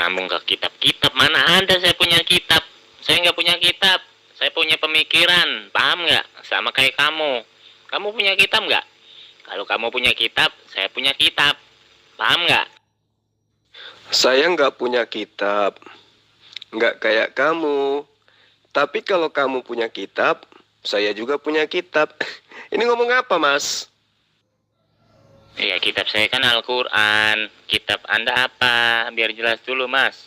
nyambung ke kitab-kitab. Mana ada saya punya kitab? Saya nggak punya kitab. Saya punya pemikiran, paham nggak? Sama kayak kamu. Kamu punya kitab nggak? Kalau kamu punya kitab, saya punya kitab. Paham nggak? Saya nggak punya kitab, nggak kayak kamu. Tapi kalau kamu punya kitab, saya juga punya kitab. Ini ngomong apa, Mas? Iya, kitab saya kan Al-Quran. Kitab Anda apa? Biar jelas dulu, Mas.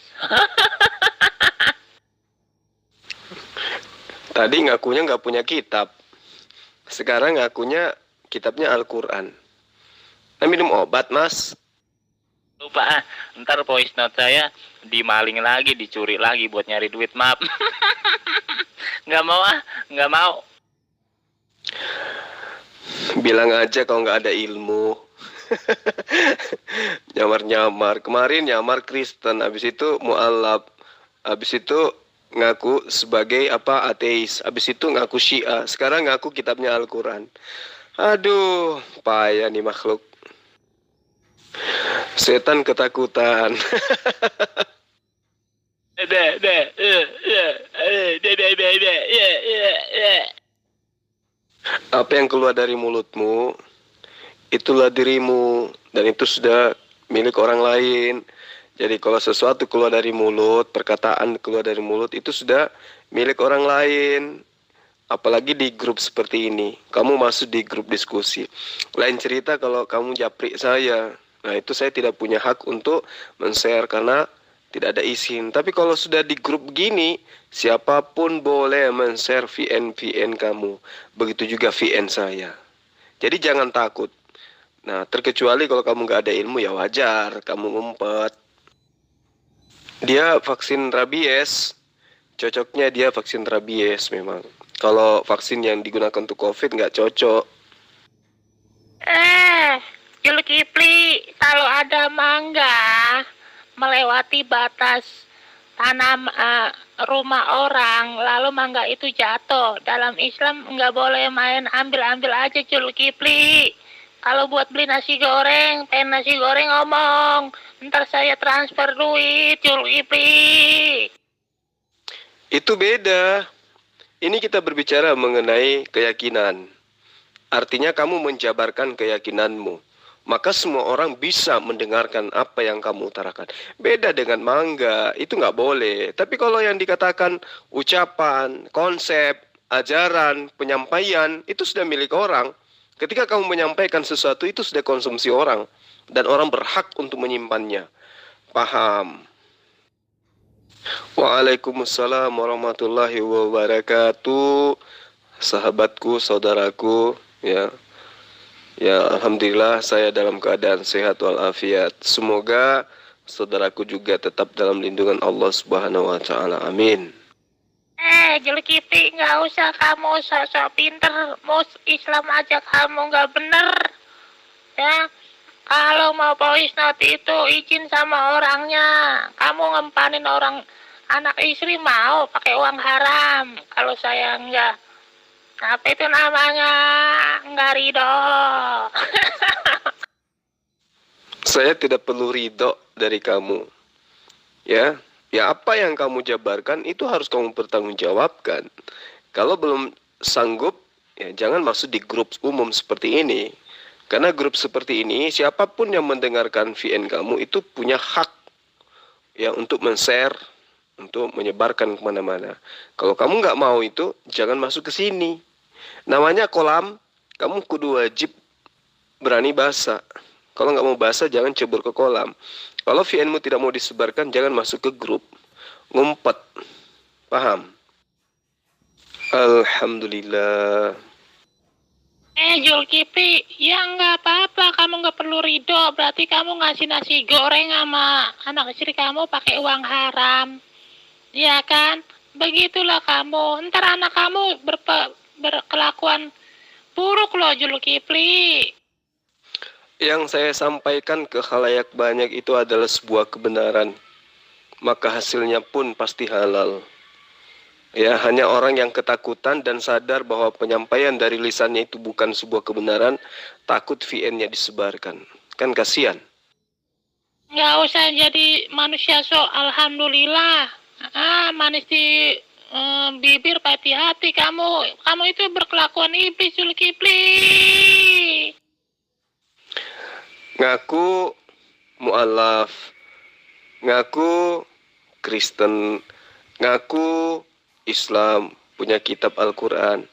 Tadi ngakunya nggak punya kitab. Sekarang ngakunya kitabnya Al-Quran. Nah, minum obat, Mas. Lupa ntar voice note saya dimaling lagi, dicuri lagi buat nyari duit, maaf. Nggak mau nggak mau. Bilang aja kalau nggak ada ilmu. Nyamar-nyamar. Kemarin nyamar Kristen, habis itu mualaf, habis itu ngaku sebagai ateis, habis itu ngaku Syiah, sekarang ngaku kitabnya Al-Quran. Aduh, payah nih makhluk. Setan ketakutan. Apa yang keluar dari mulutmu, itulah dirimu, dan itu sudah milik orang lain. Jadi kalau sesuatu keluar dari mulut, perkataan keluar dari mulut, itu sudah milik orang lain. Apalagi di grup seperti ini, kamu masuk di grup diskusi. Lain cerita kalau kamu japri saya. Nah, itu saya tidak punya hak untuk men-share karena tidak ada izin. Tapi kalau sudah di grup gini, siapapun boleh men-share VN kamu. Begitu juga VN saya. Jadi jangan takut. Nah, terkecuali kalau kamu nggak ada ilmu, ya wajar kamu ngumpet. Dia vaksin rabies, cocoknya dia vaksin rabies memang. Kalau vaksin yang digunakan untuk COVID nggak cocok. Zulkifli, kalau ada mangga melewati batas tanam rumah orang, lalu mangga itu jatuh, dalam Islam nggak boleh main ambil-ambil aja, Zulkifli. Kalau buat beli nasi goreng, pengen nasi goreng ngomong, ntar saya transfer duit, Zulkifli. Itu beda. Ini kita berbicara mengenai keyakinan. Artinya kamu menjabarkan keyakinanmu. Maka semua orang bisa mendengarkan apa yang kamu utarakan. Beda dengan mangga, itu nggak boleh. Tapi kalau yang dikatakan ucapan, konsep, ajaran, penyampaian, itu sudah milik orang. Ketika kamu menyampaikan sesuatu, itu sudah konsumsi orang. Dan orang berhak untuk menyimpannya. Paham? Waalaikumsalam warahmatullahi wabarakatuh. Sahabatku, saudaraku, ya. Ya, alhamdulillah saya dalam keadaan sehat walafiat. Semoga saudaraku juga tetap dalam lindungan Allah Subhanahu wa taala. Amin. Zulkifli, nggak usah kamu sok-sok pinter, Islam aja kamu nggak bener. Ya, kalau mau voice note itu izin sama orangnya. Kamu ngempanin orang anak istri mau pakai uang haram. Kalau saya enggak, apa itu namanya, enggak ridho. Saya tidak perlu ridho dari kamu. Ya, apa yang kamu jabarkan itu harus kamu pertanggungjawabkan. Kalau belum sanggup, ya jangan masuk di grup umum seperti ini. Karena grup seperti ini, siapapun yang mendengarkan VN kamu itu punya hak ya untuk men-share, untuk menyebarkan kemana-mana. Kalau kamu nggak mau itu, jangan masuk ke sini. Namanya kolam, kamu kudu wajib berani bahasa. Kalau nggak mau bahasa, jangan cebur ke kolam. Kalau VN-mu tidak mau disebarkan, jangan masuk ke grup. Ngumpet. Paham? Alhamdulillah. Zulkifli, ya nggak apa-apa, kamu nggak perlu ridho. Berarti kamu ngasih nasi goreng sama anak istri kamu pakai uang haram. Ya kan? Begitulah kamu. Ntar anak kamu berkelakuan buruk loh, Zulkifli. Yang saya sampaikan ke khalayak banyak itu adalah sebuah kebenaran. Maka hasilnya pun pasti halal. Ya, hanya orang yang ketakutan dan sadar bahwa penyampaian dari lisannya itu bukan sebuah kebenaran, takut VN-nya disebarkan. Kan kasihan. Nggak usah jadi manusia alhamdulillah. Manis di bibir pati hati kamu. Kamu itu berkelakuan iblis, Zulkifli. Ngaku mu'alaf, ngaku Kristen, ngaku Islam, punya kitab Al-Quran.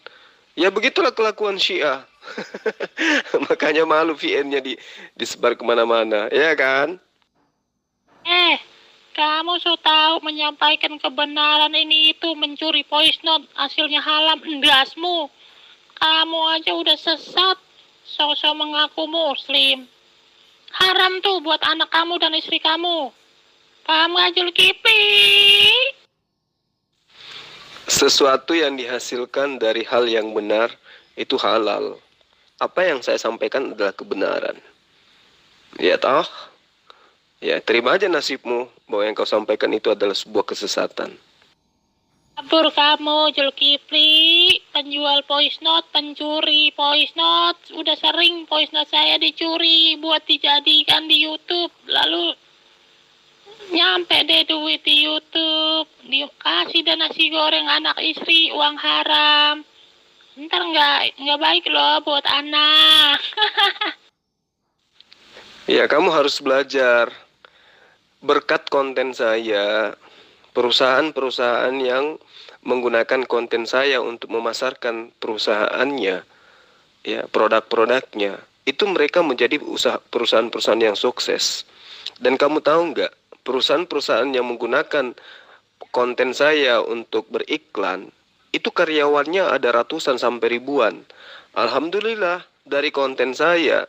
Ya begitulah kelakuan Syiah. Makanya malu VN-nya disebar kemana-mana, ya kan? Kamu so tahu menyampaikan kebenaran ini itu mencuri voice note, hasilnya halam endasmu. Kamu aja udah sesat, sosok mengaku muslim. Haram tuh buat anak kamu dan istri kamu. Paham gak, Zulkifli? Sesuatu yang dihasilkan dari hal yang benar itu halal. Apa yang saya sampaikan adalah kebenaran. Ya toh? Ya, terima aja nasibmu bahwa yang kau sampaikan itu adalah sebuah kesesatan. Kabur kamu, Zulkifli, penjual voice note, pencuri voice note. Udah sering voice note saya dicuri buat dijadikan di YouTube. Lalu nyampe deh duit di YouTube, dikasih dan nasi goreng anak istri, uang haram. Ntar nggak baik loh buat anak. Ya, kamu harus belajar. Berkat konten saya, perusahaan-perusahaan yang menggunakan konten saya untuk memasarkan perusahaannya, ya, produk-produknya, itu mereka menjadi perusahaan-perusahaan yang sukses. Dan kamu tahu nggak, perusahaan-perusahaan yang menggunakan konten saya untuk beriklan, itu karyawannya ada ratusan sampai ribuan. Alhamdulillah, dari konten saya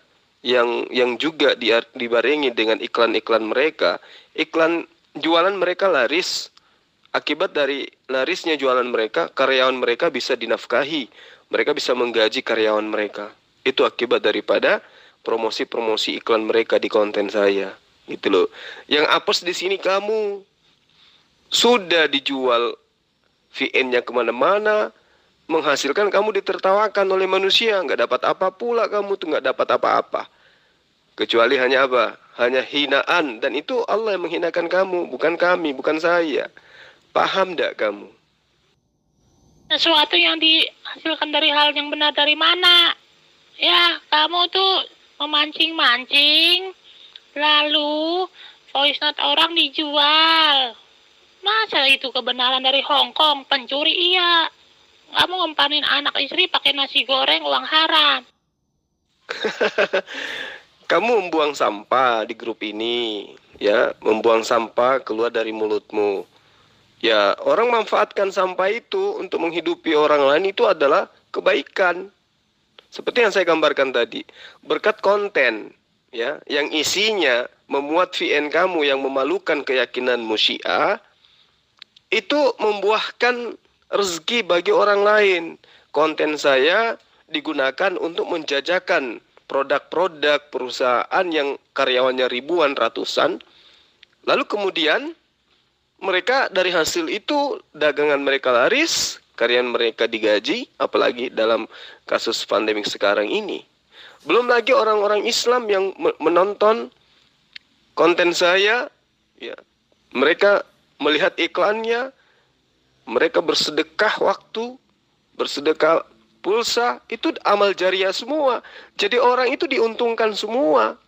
yang juga dibarengi dengan iklan-iklan mereka, iklan jualan mereka laris. Akibat dari larisnya jualan mereka, karyawan mereka bisa dinafkahi, mereka bisa menggaji karyawan mereka. Itu akibat daripada promosi-promosi iklan mereka di konten saya. Gitu loh. Yang apes di sini kamu sudah dijual VN-nya kemana-mana, menghasilkan kamu ditertawakan oleh manusia, nggak dapat apa pula kamu tuh, nggak dapat apa-apa. Kecuali hanya apa? Hanya hinaan. Dan itu Allah yang menghinakan kamu, bukan kami, bukan saya. Paham nggak kamu? Sesuatu yang dihasilkan dari hal yang benar dari mana? Ya, kamu tuh memancing-mancing, lalu voice note orang dijual. Masa itu kebenaran dari Hong Kong, pencuri iya. Kamu ngempanin anak istri pakai nasi goreng uang haram. Kamu membuang sampah di grup ini, ya, membuang sampah keluar dari mulutmu. Ya, orang manfaatkan sampah itu untuk menghidupi orang lain itu adalah kebaikan. Seperti yang saya gambarkan tadi, berkat konten, ya, yang isinya memuat VN kamu yang memalukan keyakinanmu Syiah, itu membuahkan rezeki bagi orang lain. Konten saya digunakan untuk menjajakan produk-produk perusahaan yang karyawannya ribuan, ratusan. Lalu kemudian mereka dari hasil itu dagangan mereka laris, karyawan mereka digaji, apalagi dalam kasus pandemi sekarang ini. Belum lagi orang-orang Islam yang menonton konten saya, ya, mereka melihat iklannya, mereka bersedekah waktu, bersedekah pulsa, itu amal jariah semua. Jadi orang itu diuntungkan semua.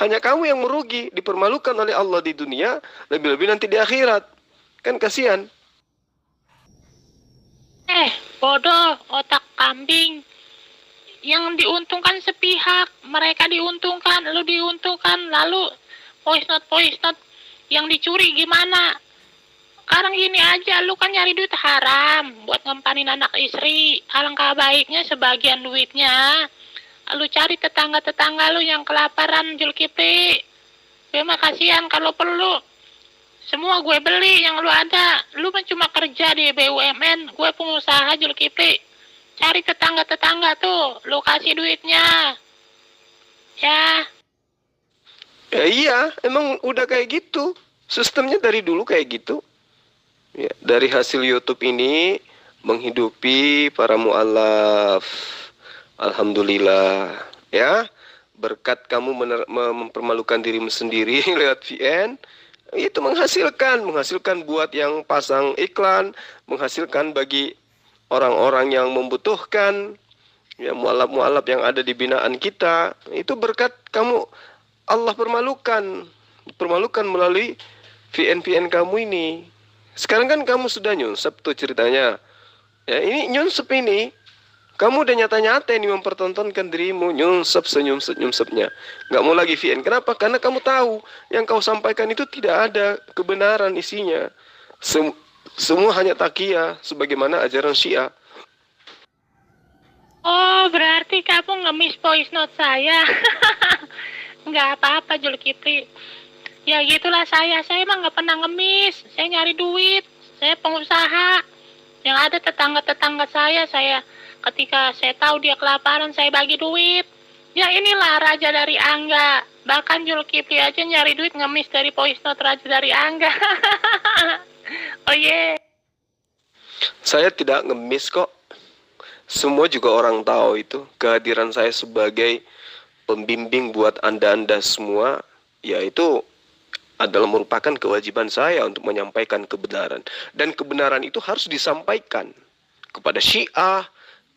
Hanya kamu yang merugi, dipermalukan oleh Allah di dunia, lebih-lebih nanti di akhirat. Kan kasihan. Bodoh, otak kambing. Yang diuntungkan sepihak, mereka diuntungkan, lu diuntungkan, lalu voice note yang dicuri gimana? Sekarang gini aja, lu kan nyari duit haram buat ngempanin anak istri. Alangkah baiknya sebagian duitnya lu cari tetangga-tetangga lu yang kelaparan, Zulkifli. Gue mah kasihan kalau perlu. Semua gue beli yang lu ada. Lu kan cuma kerja di BUMN, gue pengusaha, Zulkifli. Cari tetangga-tetangga tuh, lu kasih duitnya. Ya. Ya iya, emang udah kayak gitu. Sistemnya dari dulu kayak gitu. Ya, dari hasil YouTube ini menghidupi para mu'alaf. Alhamdulillah, ya. berkat kamu mempermalukan dirimu sendiri lewat VN, itu menghasilkan buat yang pasang iklan, menghasilkan bagi orang-orang yang membutuhkan, ya mualaf-mualaf yang ada di binaan kita, itu berkat kamu Allah permalukan melalui VN kamu ini. Sekarang kan kamu sudah nyunsep tuh ceritanya. Ya, ini nyunsep ini. Kamu udah nyata-nyata ini mempertontonkan dirimu, nyunsep senyumsepnya. Nggak mau lagi VN. Kenapa? Karena kamu tahu yang kau sampaikan itu tidak ada kebenaran isinya. Semua hanya takiyah sebagaimana ajaran Syiah. Oh, berarti kamu ngemis voice note saya. Nggak apa-apa, Zulkifli. Ya gitulah saya emang nggak pernah ngemis. Saya nyari duit, saya pengusaha. Yang ada tetangga-tetangga saya ketika saya tahu dia kelaparan, saya bagi duit. Ya inilah raja dari Angga. Bahkan Zulkifli aja nyari duit ngemis dari voice note raja dari Angga. Oh yeah. Saya tidak ngemis kok. Semua juga orang tahu itu. Kehadiran saya sebagai pembimbing buat anda semua, yaitu adalah merupakan kewajiban saya untuk menyampaikan kebenaran. Dan kebenaran itu harus disampaikan kepada Syiah,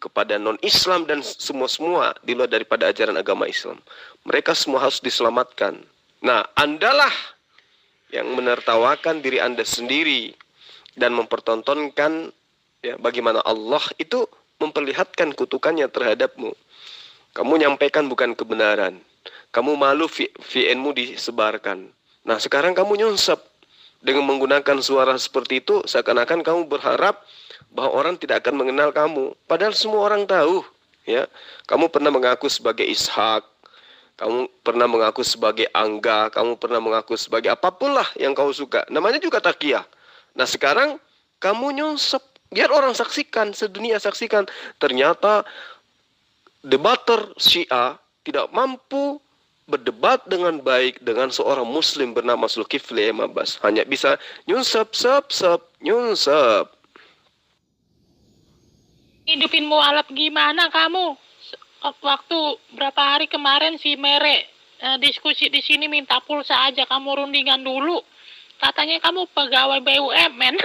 kepada non-Islam, dan semua di luar daripada ajaran agama Islam. Mereka semua harus diselamatkan. Nah, andalah yang menertawakan diri anda sendiri dan mempertontonkan ya, bagaimana Allah itu memperlihatkan kutukannya terhadapmu. Kamu nyampaikan bukan kebenaran. Kamu malu VN-mu disebarkan. Nah, sekarang kamu nyunsep dengan menggunakan suara seperti itu, seakan-akan kamu berharap bahwa orang tidak akan mengenal kamu. Padahal semua orang tahu, ya. Kamu pernah mengaku sebagai Ishak, kamu pernah mengaku sebagai Angga, kamu pernah mengaku sebagai apapun lah yang kau suka. Namanya juga takiyah. Nah, sekarang kamu nyunsep, biar orang saksikan, sedunia saksikan. Ternyata debater Syiah tidak mampu berdebat dengan baik dengan seorang muslim bernama Zulkifli Mabas. Hanya bisa nyunsep. Hidupin mualaf gimana kamu? Waktu berapa hari kemarin si Mere diskusi di sini minta pulsa aja, kamu rundingan dulu. Katanya kamu pegawai BUMN.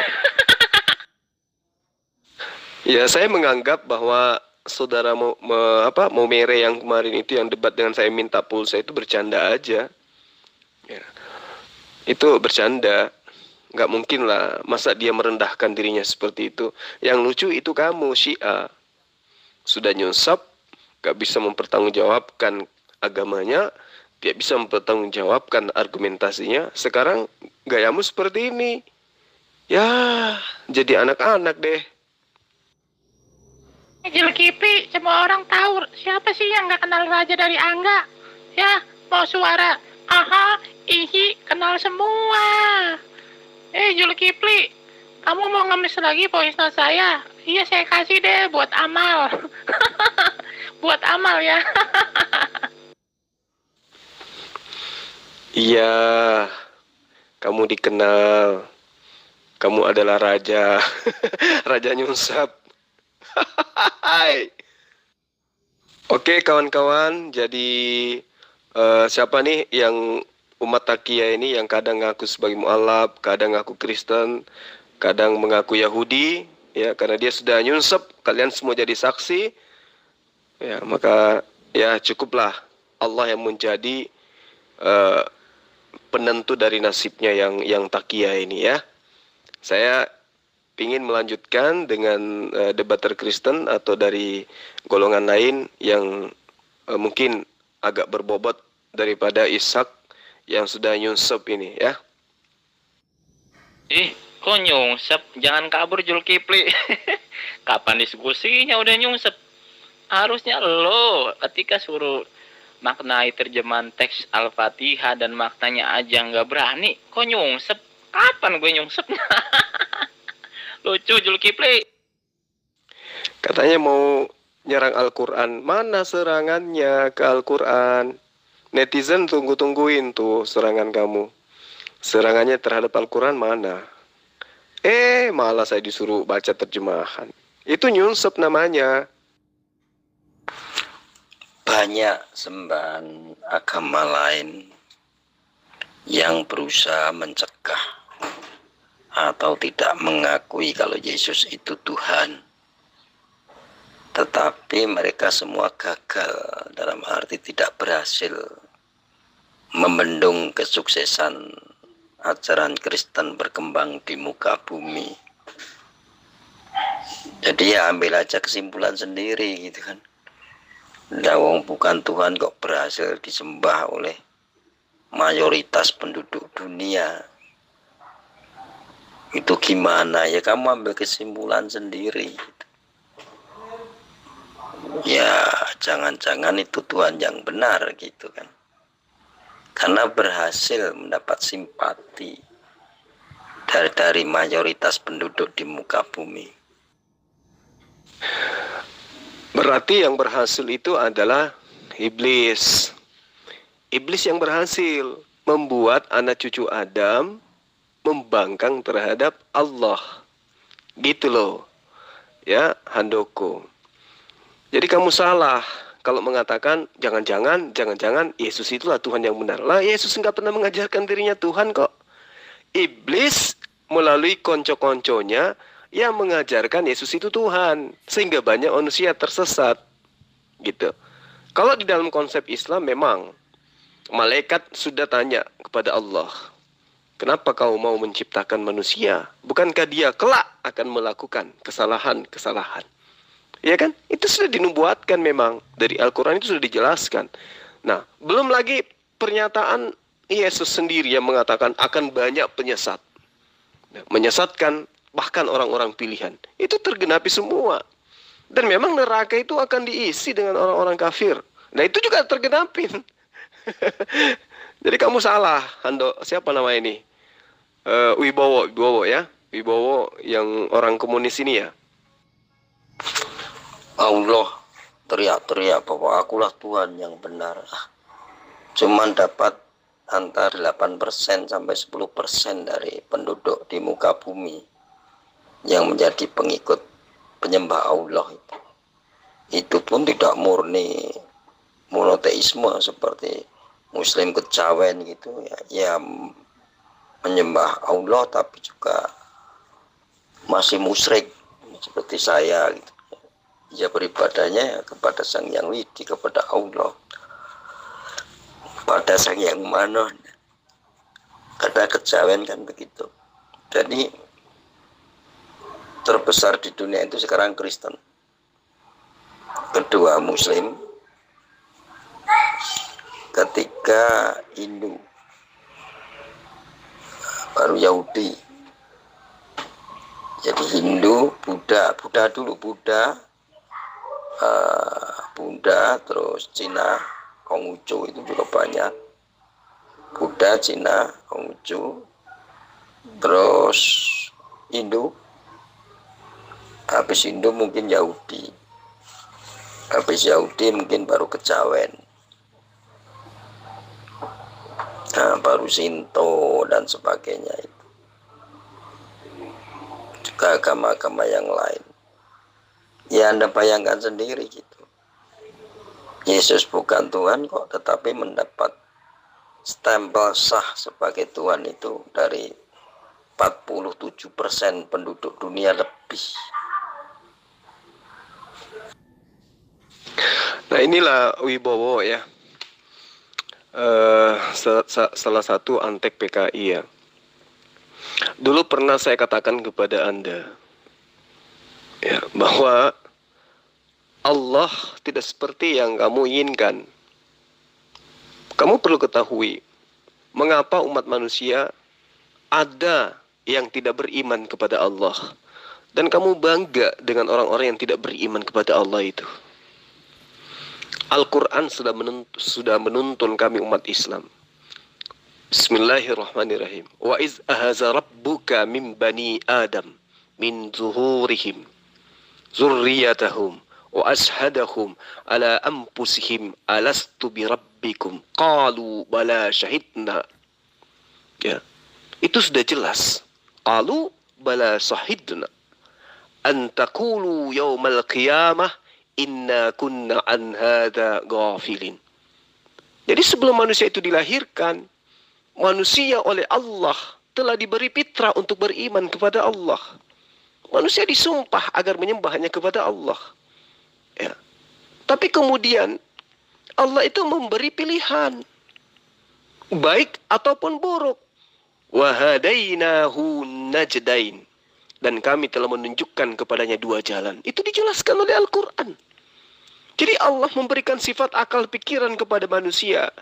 Ya, saya menganggap bahwa saudara mau Mere yang kemarin itu yang debat dengan saya minta pulsa itu bercanda aja. Ya. Itu bercanda. Nggak mungkin lah, masa dia merendahkan dirinya seperti itu. Yang lucu itu kamu, Syiah. Sudah nyunsap, nggak bisa mempertanggungjawabkan agamanya, tidak bisa mempertanggungjawabkan argumentasinya. Sekarang gayamu seperti ini. Ya, jadi anak-anak deh. Zulkifli, semua orang tahu siapa sih yang nggak kenal raja dari Angga. Ya, mau suara aha, ihi, kenal semua. Zulkifli, kamu mau ngemis lagi voice note saya? Iya, saya kasih deh buat amal. Buat amal ya. Iya, kamu dikenal. Kamu adalah raja. Raja nyunsap. Oke kawan-kawan, jadi siapa nih yang umat takiyah ini yang kadang ngaku sebagai mualaf, kadang ngaku Kristen, kadang mengaku Yahudi, ya karena dia sudah nyunsep, kalian semua jadi saksi, ya maka ya cukuplah Allah yang menjadi penentu dari nasibnya yang takiyah ini ya. Saya ingin melanjutkan dengan debater Kristen atau dari golongan lain yang mungkin agak berbobot daripada Ishak yang sudah nyunsep ini ya. Kok nyungsep? Jangan kabur Zulkifli. Kapan diskusinya udah nyungsep? Harusnya lo ketika suruh maknai terjemahan teks Al-Fatihah dan maknanya aja nggak berani, kok nyungsep? Kapan gue nyungsepnya? Lucu Zulkifli. Katanya mau nyerang Al-Quran. Mana serangannya ke Al-Quran? Netizen tunggu-tungguin tuh serangan kamu. Serangannya terhadap Al-Quran mana? Malah saya disuruh baca terjemahan. Itu nyunsep namanya. banyak sembahan agama lain yang berusaha mencegah atau tidak mengakui kalau Yesus itu Tuhan. Tetapi mereka semua gagal, dalam arti tidak berhasil membendung kesuksesan ajaran Kristen berkembang di muka bumi. Jadi ya ambil aja kesimpulan sendiri gitu kan. Wong bukan Tuhan kok berhasil disembah oleh mayoritas penduduk dunia. Itu gimana ya, kamu ambil kesimpulan sendiri gitu. Ya jangan-jangan itu Tuhan yang benar gitu kan, karena berhasil mendapat simpati dari mayoritas penduduk di muka bumi. Berarti yang berhasil itu adalah iblis. Iblis yang berhasil membuat anak cucu Adam membangkang terhadap Allah. Gitu loh. Ya, Handoko. Jadi kamu salah kalau mengatakan jangan-jangan Yesus itulah Tuhan yang benar. Lah, Yesus enggak pernah mengajarkan dirinya Tuhan kok. Iblis melalui konco-konconya yang mengajarkan Yesus itu Tuhan, sehingga banyak manusia tersesat. Gitu. Kalau di dalam konsep Islam memang malaikat sudah tanya kepada Allah, kenapa kau mau menciptakan manusia? Bukankah dia kelak akan melakukan kesalahan-kesalahan? Ya kan? Itu sudah dinubuatkan memang. Dari Al-Quran itu sudah dijelaskan. Nah, belum lagi pernyataan Yesus sendiri yang mengatakan akan banyak penyesat. Nah, menyesatkan bahkan orang-orang pilihan. Itu tergenapi semua. Dan memang neraka itu akan diisi dengan orang-orang kafir. Nah, itu juga tergenapin. Jadi kamu salah, Hando. Siapa nama ini? Wibowo ya. Wibowo yang orang komunis ini ya. Allah teriak-teriak bahwa akulah Tuhan yang benar. Cuman dapat antara 8% sampai 10% dari penduduk di muka bumi yang menjadi pengikut penyembah Allah itu. Itu pun tidak murni monoteisme seperti Muslim kejawen gitu ya. Ya menyembah Allah tapi juga masih musyrik seperti saya gitu. Ya beribadahnya kepada Sang Yang Widi, kepada Allah, pada Sang Yang Manon. Kata kejawen kan begitu. Jadi terbesar di dunia itu sekarang Kristen, kedua Muslim, ketiga Hindu, baru Yahudi. Jadi Hindu, Buddha dulu, Buddha, terus Cina, Konghucu itu juga banyak. Buddha, Cina, Konghucu, terus Hindu, habis Hindu mungkin Yahudi, habis Yahudi mungkin baru kejawen, nah, baru Shinto dan sebagainya itu. Juga agama-agama yang lain. Ya Anda bayangkan sendiri gitu. Yesus bukan Tuhan kok, tetapi mendapat stempel sah sebagai Tuhan itu dari 47% penduduk dunia lebih. Nah, inilah Wibowo ya. Salah satu antek PKI ya. Dulu pernah saya katakan kepada Anda ya, bahwa Allah tidak seperti yang kamu inginkan. Kamu perlu ketahui mengapa umat manusia ada yang tidak beriman kepada Allah, dan kamu bangga dengan orang-orang yang tidak beriman kepada Allah itu. Al-Quran sudah menuntun kami umat Islam. Bismillahirrahmanirrahim. Wa iz ahaza rabbuka min bani Adam min zuhurihim zurriyatahum wa ashhadahum ala anfusihim alastu bi rabbikum qalu bala syahidna. Ya. Itu sudah jelas. Qalu bala syahidna an taqulu yaumal qiyamah inna kunna an hadza ghafilin. Jadi sebelum manusia itu dilahirkan, manusia oleh Allah telah diberi fitrah untuk beriman kepada Allah. Manusia disumpah agar menyembahnya kepada Allah. Ya. Tapi kemudian Allah itu memberi pilihan, baik ataupun buruk. Wahadainahu najdain. Dan kami telah menunjukkan kepadanya dua jalan. Itu dijelaskan oleh Al-Quran. Jadi Allah memberikan sifat akal pikiran kepada manusia.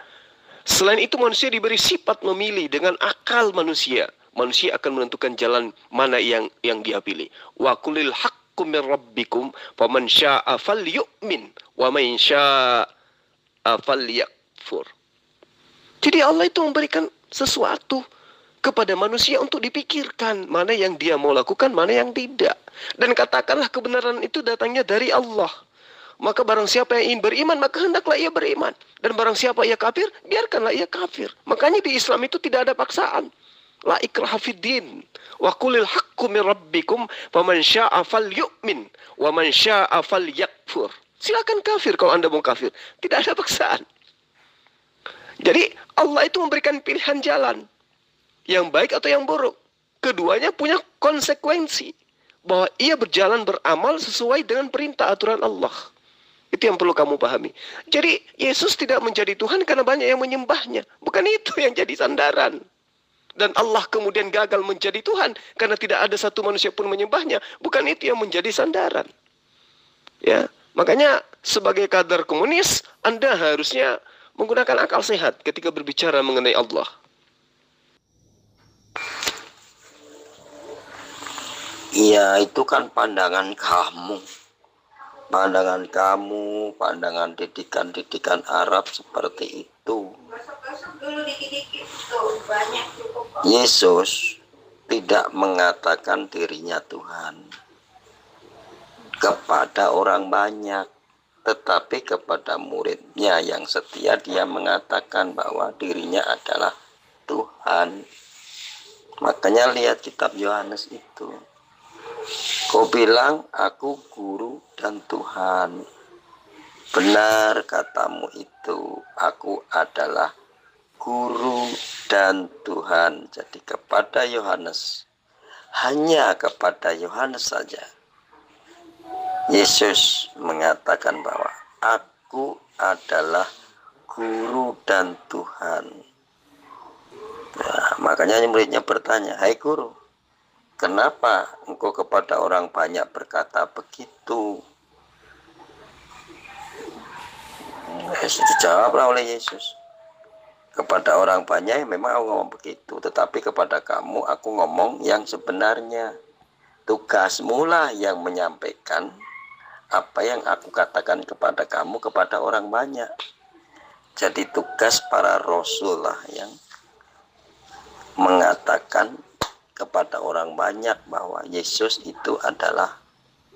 Selain itu manusia diberi sifat memilih dengan akal manusia. Manusia akan menentukan jalan mana yang dia pilih. Wa qulil haqqu min rabbikum faman syaa'a falyu'min wa man syaa'a falyakfur. Jadi Allah itu memberikan sesuatu kepada manusia untuk dipikirkan mana yang dia mau lakukan, mana yang tidak. Dan katakanlah kebenaran itu datangnya dari Allah. Maka barang siapa yang ingin beriman, maka hendaklah ia beriman. Dan barang siapa ia kafir, biarkanlah ia kafir. Makanya di Islam itu tidak ada paksaan. La ikraha fiddin. Wa qulil haqqu min rabbikum faman syaa'a falyu'min wa man syaa'a falyakfur. Silakan kafir kalau Anda mau kafir. Tidak ada paksaan. Jadi Allah itu memberikan pilihan jalan. Yang baik atau yang buruk. Keduanya punya konsekuensi. Bahwa ia berjalan beramal sesuai dengan perintah aturan Allah. Itu yang perlu kamu pahami. Jadi Yesus tidak menjadi Tuhan karena banyak yang menyembahnya. Bukan itu yang jadi sandaran. Dan Allah kemudian gagal menjadi Tuhan karena tidak ada satu manusia pun menyembahnya. Bukan itu yang menjadi sandaran. Ya, makanya sebagai kader komunis, Anda harusnya menggunakan akal sehat ketika berbicara mengenai Allah. Ya, itu kan pandangan kamu. Pandangan kamu, pandangan didikan Arab seperti itu. Yesus tidak mengatakan dirinya Tuhan kepada orang banyak, tetapi kepada muridnya yang setia dia mengatakan bahwa dirinya adalah Tuhan. Makanya lihat kitab Yohanes itu. Kau bilang aku guru dan Tuhan. Benar katamu itu, aku adalah guru dan Tuhan. Jadi kepada Yohanes, hanya kepada Yohanes saja Yesus mengatakan bahwa aku adalah guru dan Tuhan. Nah, makanya muridnya bertanya, hai guru, kenapa engkau kepada orang banyak berkata begitu? Yesus dijawablah oleh Yesus. Kepada orang banyak memang aku ngomong begitu, tetapi kepada kamu aku ngomong yang sebenarnya. Tugasmu lah yang menyampaikan apa yang aku katakan kepada kamu kepada orang banyak. Jadi tugas para rasul lah yang mengatakan kepada orang banyak bahwa Yesus itu adalah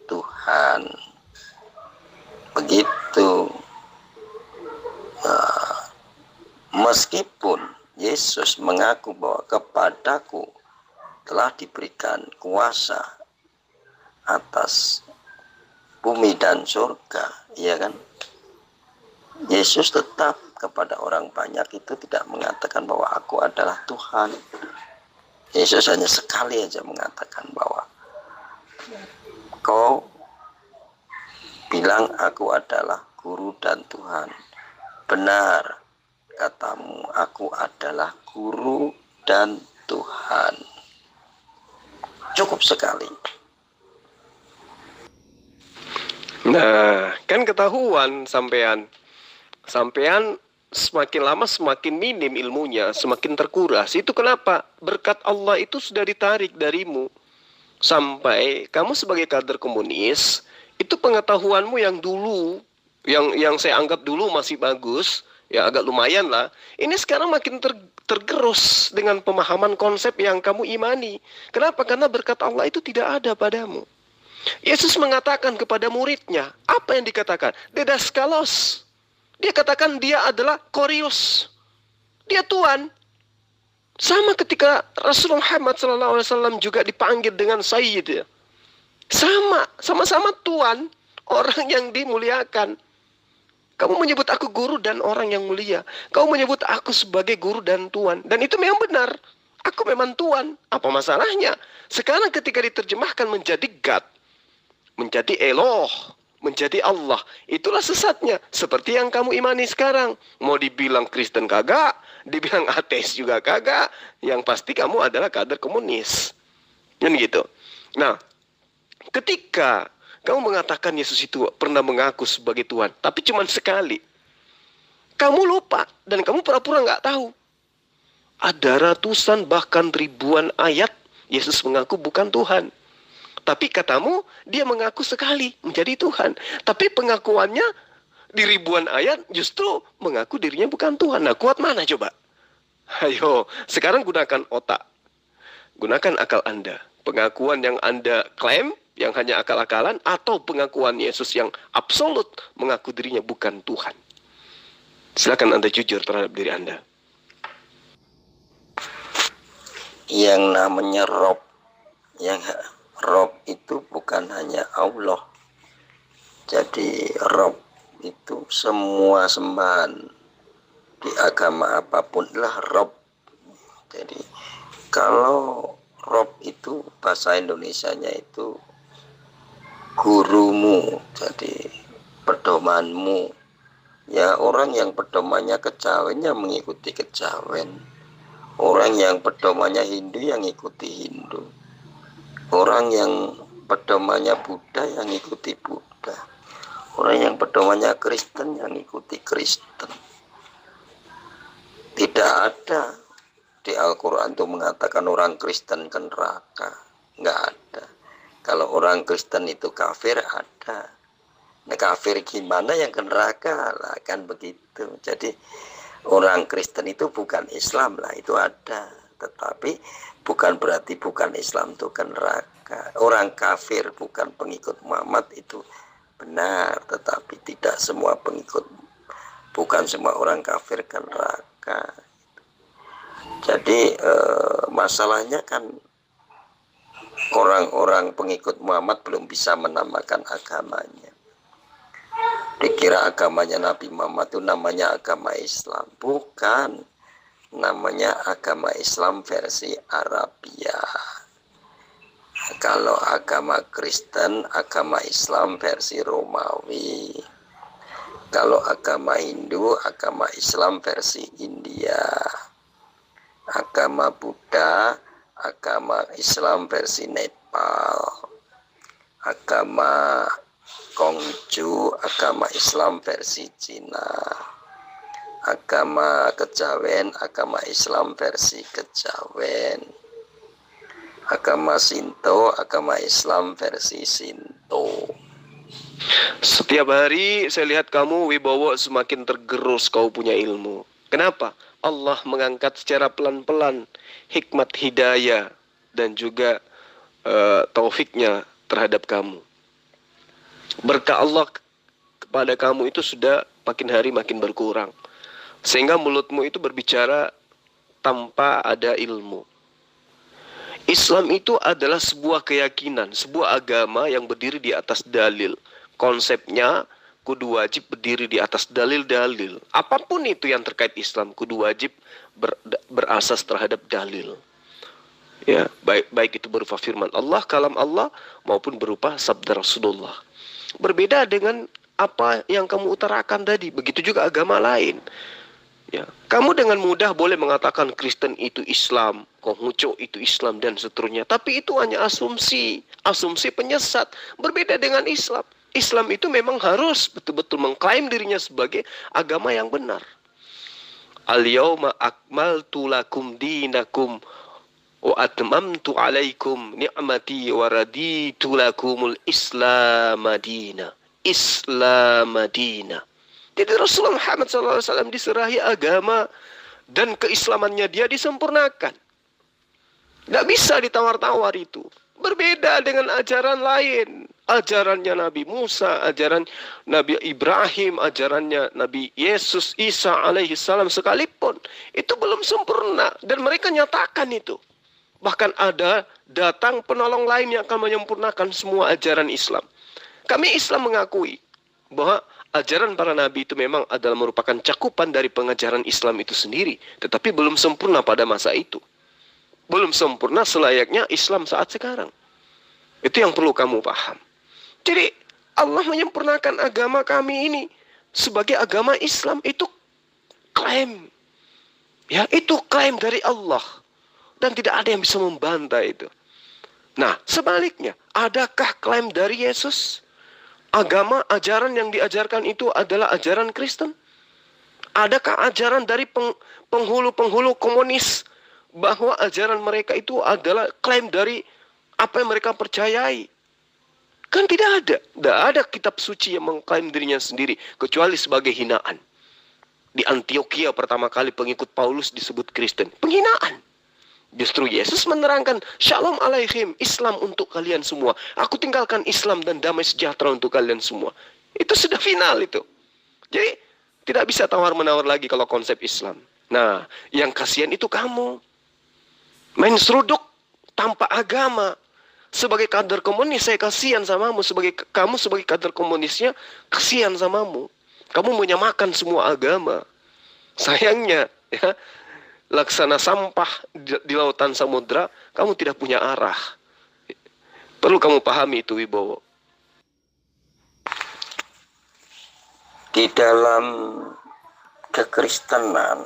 Tuhan. Begitu. Nah, meskipun Yesus mengaku bahwa kepadaku telah diberikan kuasa atas bumi dan surga, ya kan? Yesus tetap kepada orang banyak itu tidak mengatakan bahwa aku adalah Tuhan. Yesus hanya sekali aja mengatakan bahwa kau bilang aku adalah guru dan Tuhan. Benar katamu, aku adalah guru dan Tuhan. Cukup sekali. Nah, kan ketahuan sampean semakin lama semakin minim ilmunya, semakin terkuras. Itu kenapa? Berkat Allah itu sudah ditarik darimu. Sampai kamu sebagai kader komunis, itu pengetahuanmu yang dulu, yang saya anggap dulu masih bagus, ya agak lumayan lah. Ini sekarang makin tergerus dengan pemahaman konsep yang kamu imani. Kenapa? Karena berkat Allah itu tidak ada padamu. Yesus mengatakan kepada muridnya, apa yang dikatakan? Didaskalos. Dia katakan dia adalah Kurios. Dia Tuhan. Sama ketika Rasulullah Muhammad SAW juga dipanggil dengan Sayyid. Sama-sama Tuhan. orang yang dimuliakan. Kamu menyebut aku guru dan orang yang mulia. Kamu menyebut aku sebagai guru dan tuan. Dan itu memang benar. Aku memang tuan. Apa masalahnya? Sekarang ketika diterjemahkan menjadi God, menjadi Eloh, menjadi Allah, itulah sesatnya. Seperti yang kamu imani sekarang. Mau dibilang Kristen kagak, dibilang ateis juga kagak. Yang pasti kamu adalah kader komunis. Kan gitu. Nah, ketika kamu mengatakan Yesus itu pernah mengaku sebagai Tuhan, tapi cuma sekali. Kamu lupa dan kamu pura-pura nggak tahu. Ada ratusan bahkan ribuan ayat Yesus mengaku bukan Tuhan. Tapi katamu dia mengaku sekali menjadi Tuhan. Tapi pengakuannya di ribuan ayat justru mengaku dirinya bukan Tuhan. Nah, kuat mana coba? Ayo, sekarang gunakan otak. Gunakan akal Anda. Pengakuan yang Anda klaim yang hanya akal-akalan, atau pengakuan Yesus yang absolut mengaku dirinya bukan Tuhan. Silakan Anda jujur terhadap diri Anda. Yang namanya Rob, yang Rob itu bukan hanya Allah. Jadi Rob itu semua sembahan di agama apapun lah Rob. Jadi kalau Rob itu bahasa Indonesianya itu gurumu, jadi pedomanmu. Ya, orang yang pedomannya kejawen yang mengikuti kejawen. Orang yang pedomannya Hindu yang ikuti Hindu. Orang yang pedomannya Buddha yang ikuti Buddha. Orang yang pedomannya Kristen yang ikuti Kristen. Tidak ada di Al-Quran itu mengatakan orang Kristen ke neraka. Nggak ada. Kalau orang Kristen itu kafir, ada. Nah, kafir gimana yang ke neraka? Lah, kan begitu. Jadi orang Kristen itu bukan Islam lah, itu ada. Tetapi bukan berarti bukan Islam itu ke neraka. Orang kafir bukan pengikut Muhammad itu benar. Tetapi tidak semua pengikut, bukan semua orang kafir ke neraka. Jadi masalahnya kan orang-orang pengikut Muhammad belum bisa menamakan agamanya. Dikira agamanya Nabi Muhammad itu namanya agama Islam. Bukan. Namanya agama Islam versi Arabia. Kalau agama Kristen, agama Islam versi Romawi. Kalau agama Hindu, agama Islam versi India. Agama Buddha, agama Islam versi Nepal. Agama Konghucu, agama Islam versi Cina. Agama Kejawen, agama Islam versi Kejawen. Agama Shinto, agama Islam versi Shinto. Setiap hari saya lihat kamu Wibowo semakin tergerus kau punya ilmu. Kenapa? Allah mengangkat secara pelan-pelan hikmat hidayah dan juga taufiknya terhadap kamu. Berkah Allah kepada kamu itu sudah makin hari makin berkurang. Sehingga mulutmu itu berbicara tanpa ada ilmu. Islam itu adalah sebuah keyakinan, sebuah agama yang berdiri di atas dalil. Konsepnya kudu wajib berdiri di atas dalil-dalil. Apapun itu yang terkait Islam, kudu wajib berasas terhadap dalil. Ya, baik itu berupa firman Allah, kalam Allah, maupun berupa sabda Rasulullah. Berbeda dengan apa yang kamu utarakan tadi. Begitu juga agama lain. Ya, kamu dengan mudah boleh mengatakan Kristen itu Islam, Konghucu itu Islam dan seterusnya. Tapi itu hanya asumsi, asumsi penyesat. Berbeda dengan Islam. Islam itu memang harus betul-betul mengklaim dirinya sebagai agama yang benar. Al-yawma akmaltu lakum dinakum wa atmamtu alaikum ni'mati wa raditu lakumul Islam madina. Islam madina. Jadi Rasulullah Muhammad SAW diserahi agama dan keislamannya dia disempurnakan. Tidak bisa ditawar-tawar itu. Berbeda dengan ajaran lain. Ajarannya Nabi Musa, ajaran Nabi Ibrahim, ajarannya Nabi Yesus, Isa alaihi salam sekalipun. Itu belum sempurna. Dan mereka nyatakan itu. Bahkan ada datang penolong lain yang akan menyempurnakan semua ajaran Islam. Kami Islam mengakui bahwa ajaran para nabi itu memang adalah merupakan cakupan dari pengajaran Islam itu sendiri. Tetapi belum sempurna pada masa itu. Belum sempurna selayaknya Islam saat sekarang. Itu yang perlu kamu paham. Jadi Allah menyempurnakan agama kami ini sebagai agama Islam, itu klaim. Ya, itu klaim dari Allah. Dan tidak ada yang bisa membantah itu. Nah, sebaliknya, adakah klaim dari Yesus? Agama, ajaran yang diajarkan itu adalah ajaran Kristen? Adakah ajaran dari penghulu-penghulu komunis bahwa ajaran mereka itu adalah klaim dari apa yang mereka percayai? Kan tidak ada. Tidak ada kitab suci yang mengklaim dirinya sendiri kecuali sebagai hinaan. Di Antioquia pertama kali pengikut Paulus disebut Kristen. Penghinaan. Justru Yesus menerangkan, Shalom alaihim, Islam untuk kalian semua. Aku tinggalkan Islam dan damai sejahtera untuk kalian semua. Itu sudah final itu. Jadi tidak bisa tawar-menawar lagi kalau konsep Islam. Nah, yang kasihan itu kamu. Main seruduk tanpa agama. Sebagai kader komunis, saya kasihan samamu. Kamu sebagai kader komunisnya, kasihan samamu. Kamu menyamakan semua agama. Sayangnya, ya, laksana sampah di lautan samudra, kamu tidak punya arah. Perlu kamu pahami itu, Wibowo. Di dalam kekristenan,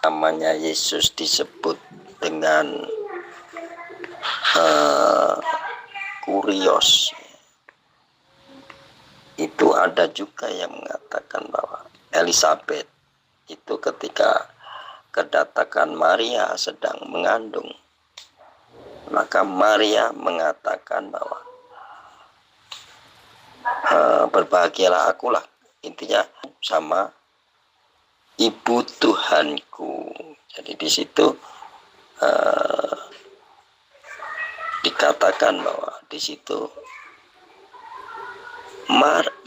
namanya Yesus disebut dengan kurios. Itu ada juga yang mengatakan bahwa Elizabeth itu ketika kedatangan Maria sedang mengandung, maka Maria mengatakan bahwa berbahagialah akulah, intinya sama ibu Tuhanku. Jadi di situ dikatakan bahwa di situ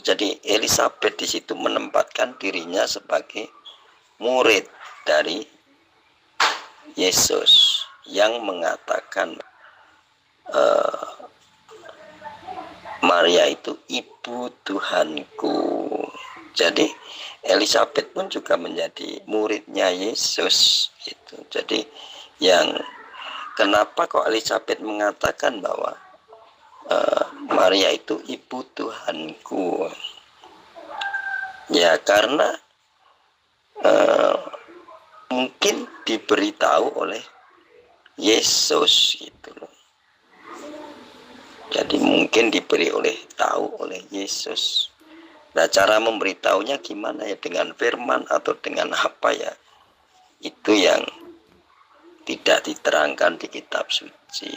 jadi Elizabeth di situ menempatkan dirinya sebagai murid dari Yesus yang mengatakan Maria itu ibu Tuhanku. Jadi Elizabeth pun juga menjadi muridnya Yesus gitu. Jadi yang kenapa kok Elizabeth mengatakan bahwa Maria itu ibu Tuhanku? Ya karena mungkin diberitahu oleh Yesus gitu loh. Jadi mungkin tahu oleh Yesus. Nah, cara memberitahunya gimana ya, dengan firman atau dengan apa ya? Itu yang tidak diterangkan di kitab suci.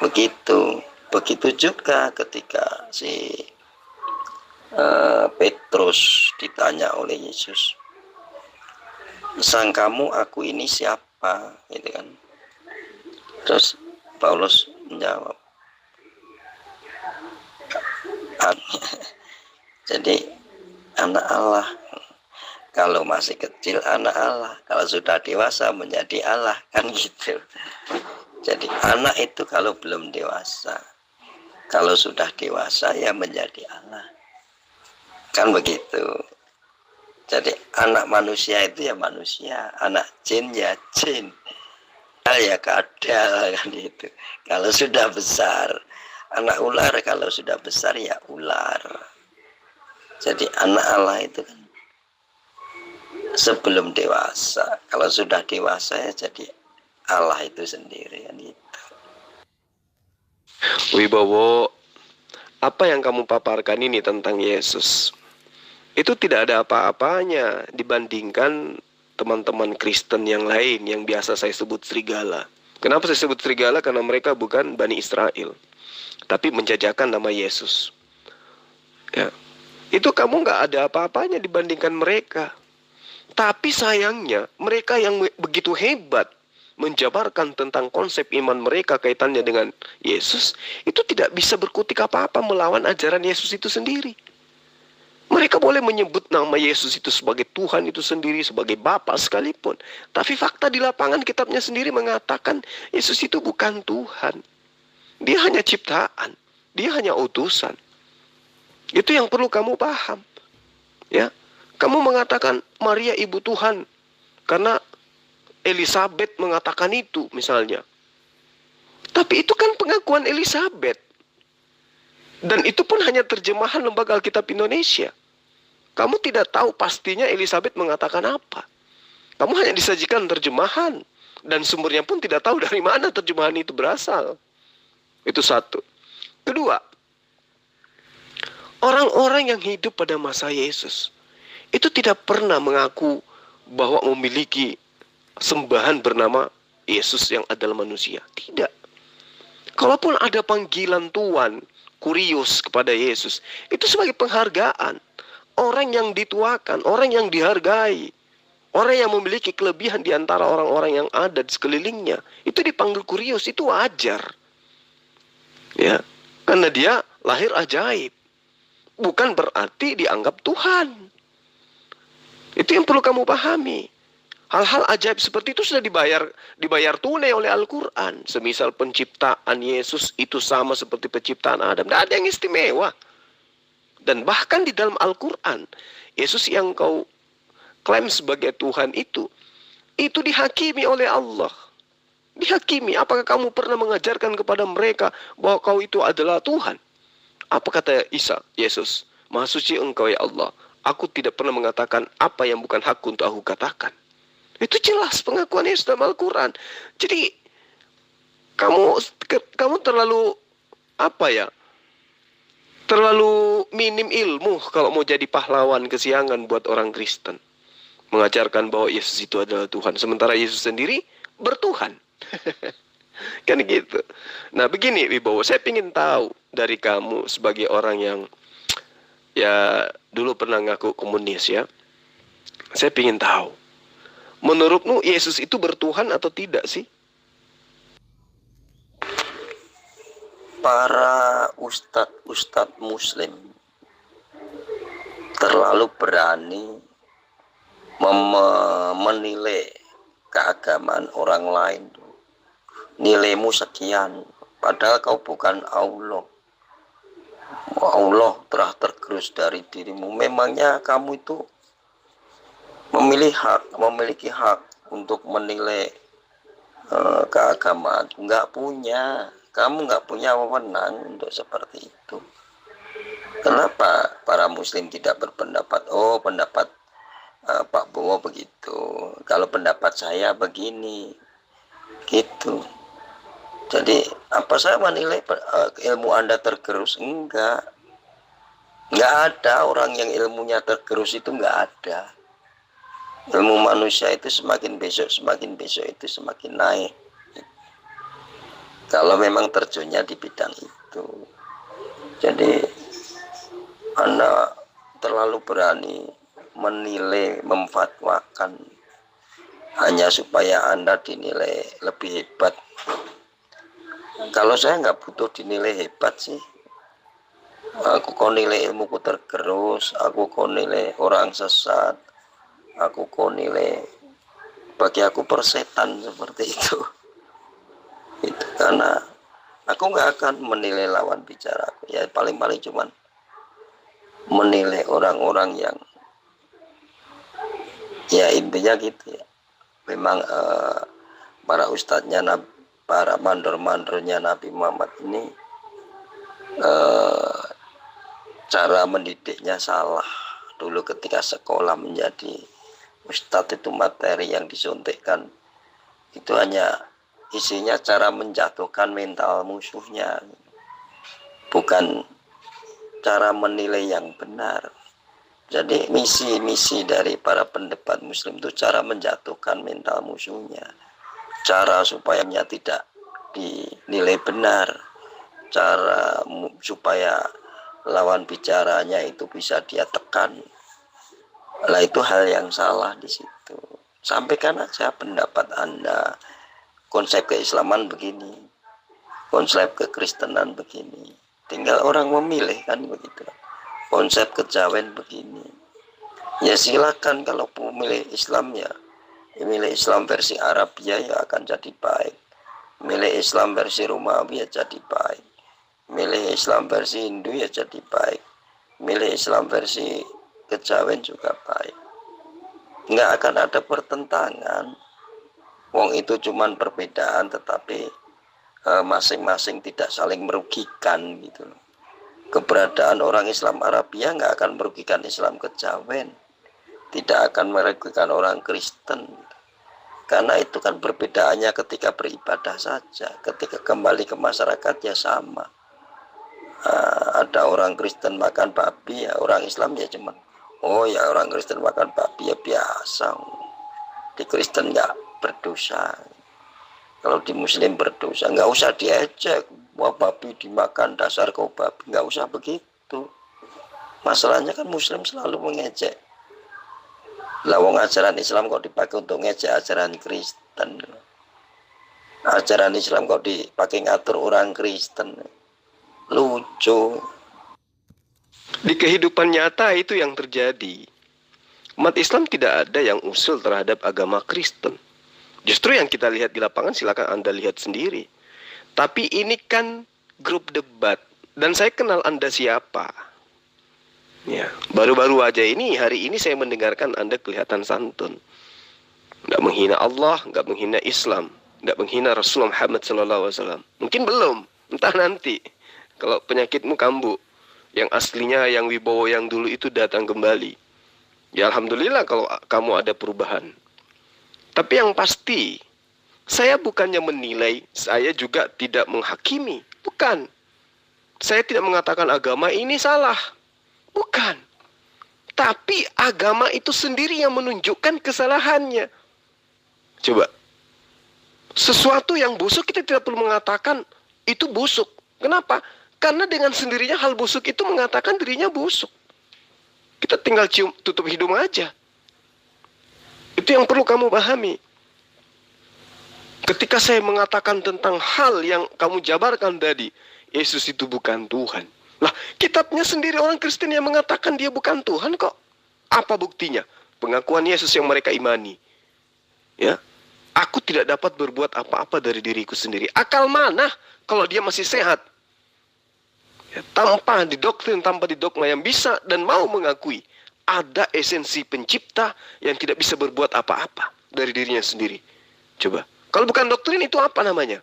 Begitu juga ketika si Petrus ditanya oleh Yesus, "Sangkamu aku ini siapa?" gitu kan. Terus Paulus menjawab, jadi anak Allah. Kalau masih kecil anak Allah, kalau sudah dewasa menjadi Allah, kan gitu. Jadi anak itu kalau belum dewasa, kalau sudah dewasa ya menjadi Allah, kan begitu. Jadi anak manusia itu ya manusia, anak jin ya jin, ya kadal, kan gitu. Kalau sudah besar, anak ular kalau sudah besar ya ular. Jadi anak Allah itu kan sebelum dewasa, kalau sudah dewasa ya jadi Allah itu sendiri, kan gitu. Wibowo, apa yang kamu paparkan ini tentang Yesus, itu tidak ada apa-apanya dibandingkan teman-teman Kristen yang lain yang biasa saya sebut serigala. Kenapa saya sebut serigala? Karena mereka bukan Bani Israel, tapi menjajakan nama Yesus. Ya, itu kamu nggak ada apa-apanya dibandingkan mereka. Tapi sayangnya mereka yang begitu hebat menjabarkan tentang konsep iman mereka kaitannya dengan Yesus, itu tidak bisa berkutik apa-apa melawan ajaran Yesus itu sendiri. Mereka boleh menyebut nama Yesus itu sebagai Tuhan itu sendiri, sebagai Bapa sekalipun. Tapi fakta di lapangan kitabnya sendiri mengatakan Yesus itu bukan Tuhan. Dia hanya ciptaan. dia hanya utusan. Itu yang perlu kamu paham. Ya, kamu mengatakan Maria ibu Tuhan karena Elizabeth mengatakan itu misalnya. Tapi itu kan pengakuan Elizabeth. Dan itu pun hanya terjemahan Lembaga Alkitab Indonesia. Kamu tidak tahu pastinya Elizabeth mengatakan apa. Kamu hanya disajikan terjemahan. Dan sumbernya pun tidak tahu dari mana terjemahan itu berasal. Itu satu. Kedua, orang-orang yang hidup pada masa Yesus itu tidak pernah mengaku bahwa memiliki sembahan bernama Yesus yang adalah manusia. Tidak. Kalaupun ada panggilan Tuhan, kurios kepada Yesus, itu sebagai penghargaan. Orang yang dituakan, orang yang dihargai, orang yang memiliki kelebihan di antara orang-orang yang ada di sekelilingnya, itu dipanggil kurios, itu wajar. Ya, karena dia lahir ajaib. Bukan berarti dianggap Tuhan. Itu yang perlu kamu pahami. Hal-hal ajaib seperti itu sudah dibayar tunai oleh Al-Quran. Semisal penciptaan Yesus itu sama seperti penciptaan Adam. Tidak ada yang istimewa. Dan bahkan di dalam Al-Quran, Yesus yang kau klaim sebagai Tuhan itu dihakimi oleh Allah. Dihakimi. Apakah kamu pernah mengajarkan kepada mereka bahwa kau itu adalah Tuhan? Apa kata Yesus? Maha suci engkau ya Allah. Aku tidak pernah mengatakan apa yang bukan hakku untuk aku katakan. Itu jelas pengakuan Yesus dalam Al-Quran. Jadi kamu terlalu terlalu minim ilmu kalau mau jadi pahlawan kesiangan buat orang Kristen. Mengajarkan bahwa Yesus itu adalah Tuhan. Sementara Yesus sendiri bertuhan. Kan gitu. Nah begini Wibowo, saya ingin tahu dari kamu sebagai orang yang ya dulu pernah ngaku komunis ya. Saya ingin tahu, menurutmu Yesus itu bertuhan atau tidak sih? Para ustadz muslim terlalu berani menilai keagamaan orang lain. Nilaimu sekian, padahal kau bukan Allah. Allah telah tergerus dari dirimu. Memangnya kamu itu memiliki hak untuk menilai keagamaan? Enggak punya. Kamu enggak punya wewenang untuk seperti itu. Kenapa para muslim tidak berpendapat? Oh, pendapat Pak Bowo begitu. Kalau pendapat saya begini. Gitu. Jadi apa saya menilai ilmu Anda tergerus? Enggak ada orang yang ilmunya tergerus, itu enggak ada. Ilmu manusia itu semakin besok itu semakin naik. Kalau memang terjunnya di bidang itu. Jadi Anda terlalu berani menilai, memfatwakan hanya supaya Anda dinilai lebih hebat. Kalau saya nggak butuh dinilai hebat sih. Aku kok nilai ilmuku tergerus, aku kok nilai orang sesat, aku kok nilai, bagi aku persetan seperti itu. Itu karena aku nggak akan menilai lawan bicara aku. Ya paling-paling cuman menilai orang-orang yang ya intinya gitu ya. Memang para ustadznya, para mandor-mandornya Nabi Muhammad ini cara mendidiknya salah. Dulu ketika sekolah menjadi ustadz itu materi yang disuntikkan itu hanya isinya cara menjatuhkan mental musuhnya, bukan cara menilai yang benar. Jadi misi dari para pendebat muslim itu cara menjatuhkan mental musuhnya, cara supaya tidak dinilai benar, cara supaya lawan bicaranya itu bisa dia tekan. Lah itu hal yang salah di situ. Sampaikan aja pendapat Anda. Konsep keislaman begini, konsep kekristenan begini. Tinggal orang memilih kan begitu. Konsep kejawen begini. Ya silakan kalau memilih Islam ya milih Islam versi Arabia ya akan jadi baik. Milih Islam versi Romawi ya jadi baik. milih Islam versi Hindu ya jadi baik, milih Islam versi kejawen juga baik. Nggak akan ada pertentangan. Wong itu cuman perbedaan, tetapi masing-masing tidak saling merugikan gitu loh. Keberadaan orang Islam Arabia nggak akan merugikan Islam kejawen, tidak akan merugikan orang Kristen, karena itu kan perbedaannya ketika beribadah saja. Ketika kembali ke masyarakat ya sama. Ada orang Kristen makan babi, ya orang Islam ya cuman, oh ya orang Kristen makan babi ya biasa, di Kristen nggak berdosa, kalau di Muslim berdosa. Nggak usah diejek, wah babi dimakan, dasar kau babi, nggak usah begitu. Masalahnya kan Muslim selalu mengejek. Lawang ajaran Islam kok dipakai untuk ngejek ajaran Kristen, ajaran Islam kok dipakai ngatur orang Kristen, lucu. Di kehidupan nyata itu yang terjadi. Umat Islam tidak ada yang usul terhadap agama Kristen. Justru yang kita lihat di lapangan, silakan Anda lihat sendiri. Tapi ini kan grup debat, dan saya kenal Anda siapa. Ya, baru-baru aja ini, hari ini saya mendengarkan Anda kelihatan santun. Nggak menghina Allah, nggak menghina Islam, nggak menghina Rasulullah Muhammad SAW. Mungkin belum, entah nanti. Kalau penyakitmu kambuh, yang aslinya, yang wibowo yang dulu itu datang kembali. Ya Alhamdulillah kalau kamu ada perubahan. Tapi yang pasti, saya bukannya menilai, saya juga tidak menghakimi. Bukan. Saya tidak mengatakan agama ini salah. Bukan. Tapi agama itu sendiri yang menunjukkan kesalahannya. Coba. Sesuatu yang busuk kita tidak perlu mengatakan itu busuk. Kenapa? Karena dengan sendirinya hal busuk itu mengatakan dirinya busuk. Kita tinggal cium, tutup hidung aja. Itu yang perlu kamu pahami. Ketika saya mengatakan tentang hal yang kamu jabarkan tadi, Yesus itu bukan Tuhan. Lah, kitabnya sendiri orang Kristen yang mengatakan dia bukan Tuhan kok. Apa buktinya? Pengakuan Yesus yang mereka imani. Ya, aku tidak dapat berbuat apa-apa dari diriku sendiri. Akal mana kalau dia masih sehat? Ya, tanpa didoktrin, tanpa didogma, yang bisa dan mau mengakui ada esensi pencipta yang tidak bisa berbuat apa-apa dari dirinya sendiri. Coba, kalau bukan doktrin itu apa namanya?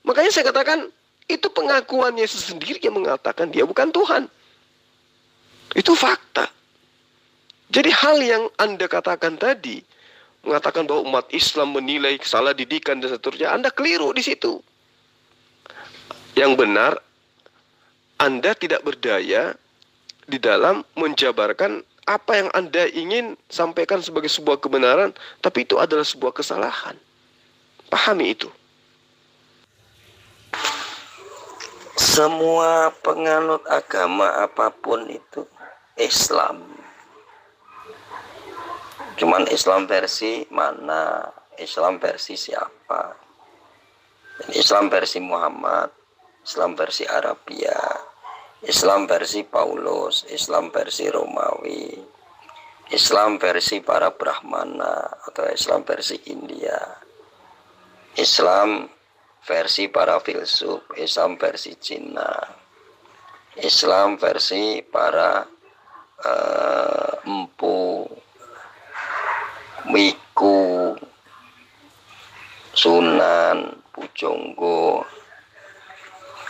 Makanya saya katakan itu pengakuan Yesus sendiri yang mengatakan dia bukan Tuhan. Itu fakta. Jadi hal yang Anda katakan tadi, mengatakan bahwa umat Islam menilai salah didikan dan seterusnya, Anda keliru di situ. Yang benar, Anda tidak berdaya di dalam menjabarkan apa yang Anda ingin sampaikan sebagai sebuah kebenaran, tapi itu adalah sebuah kesalahan. Pahami itu. Semua penganut agama apapun itu Islam. Cuman Islam versi mana? Islam versi siapa? Islam versi Muhammad, Islam versi Arabia, Islam versi Paulus, Islam versi Romawi, Islam versi para Brahmana atau Islam versi India, Islam versi para filsuf, Islam versi Cina, Islam versi para empu, miku, sunan, pujonggo,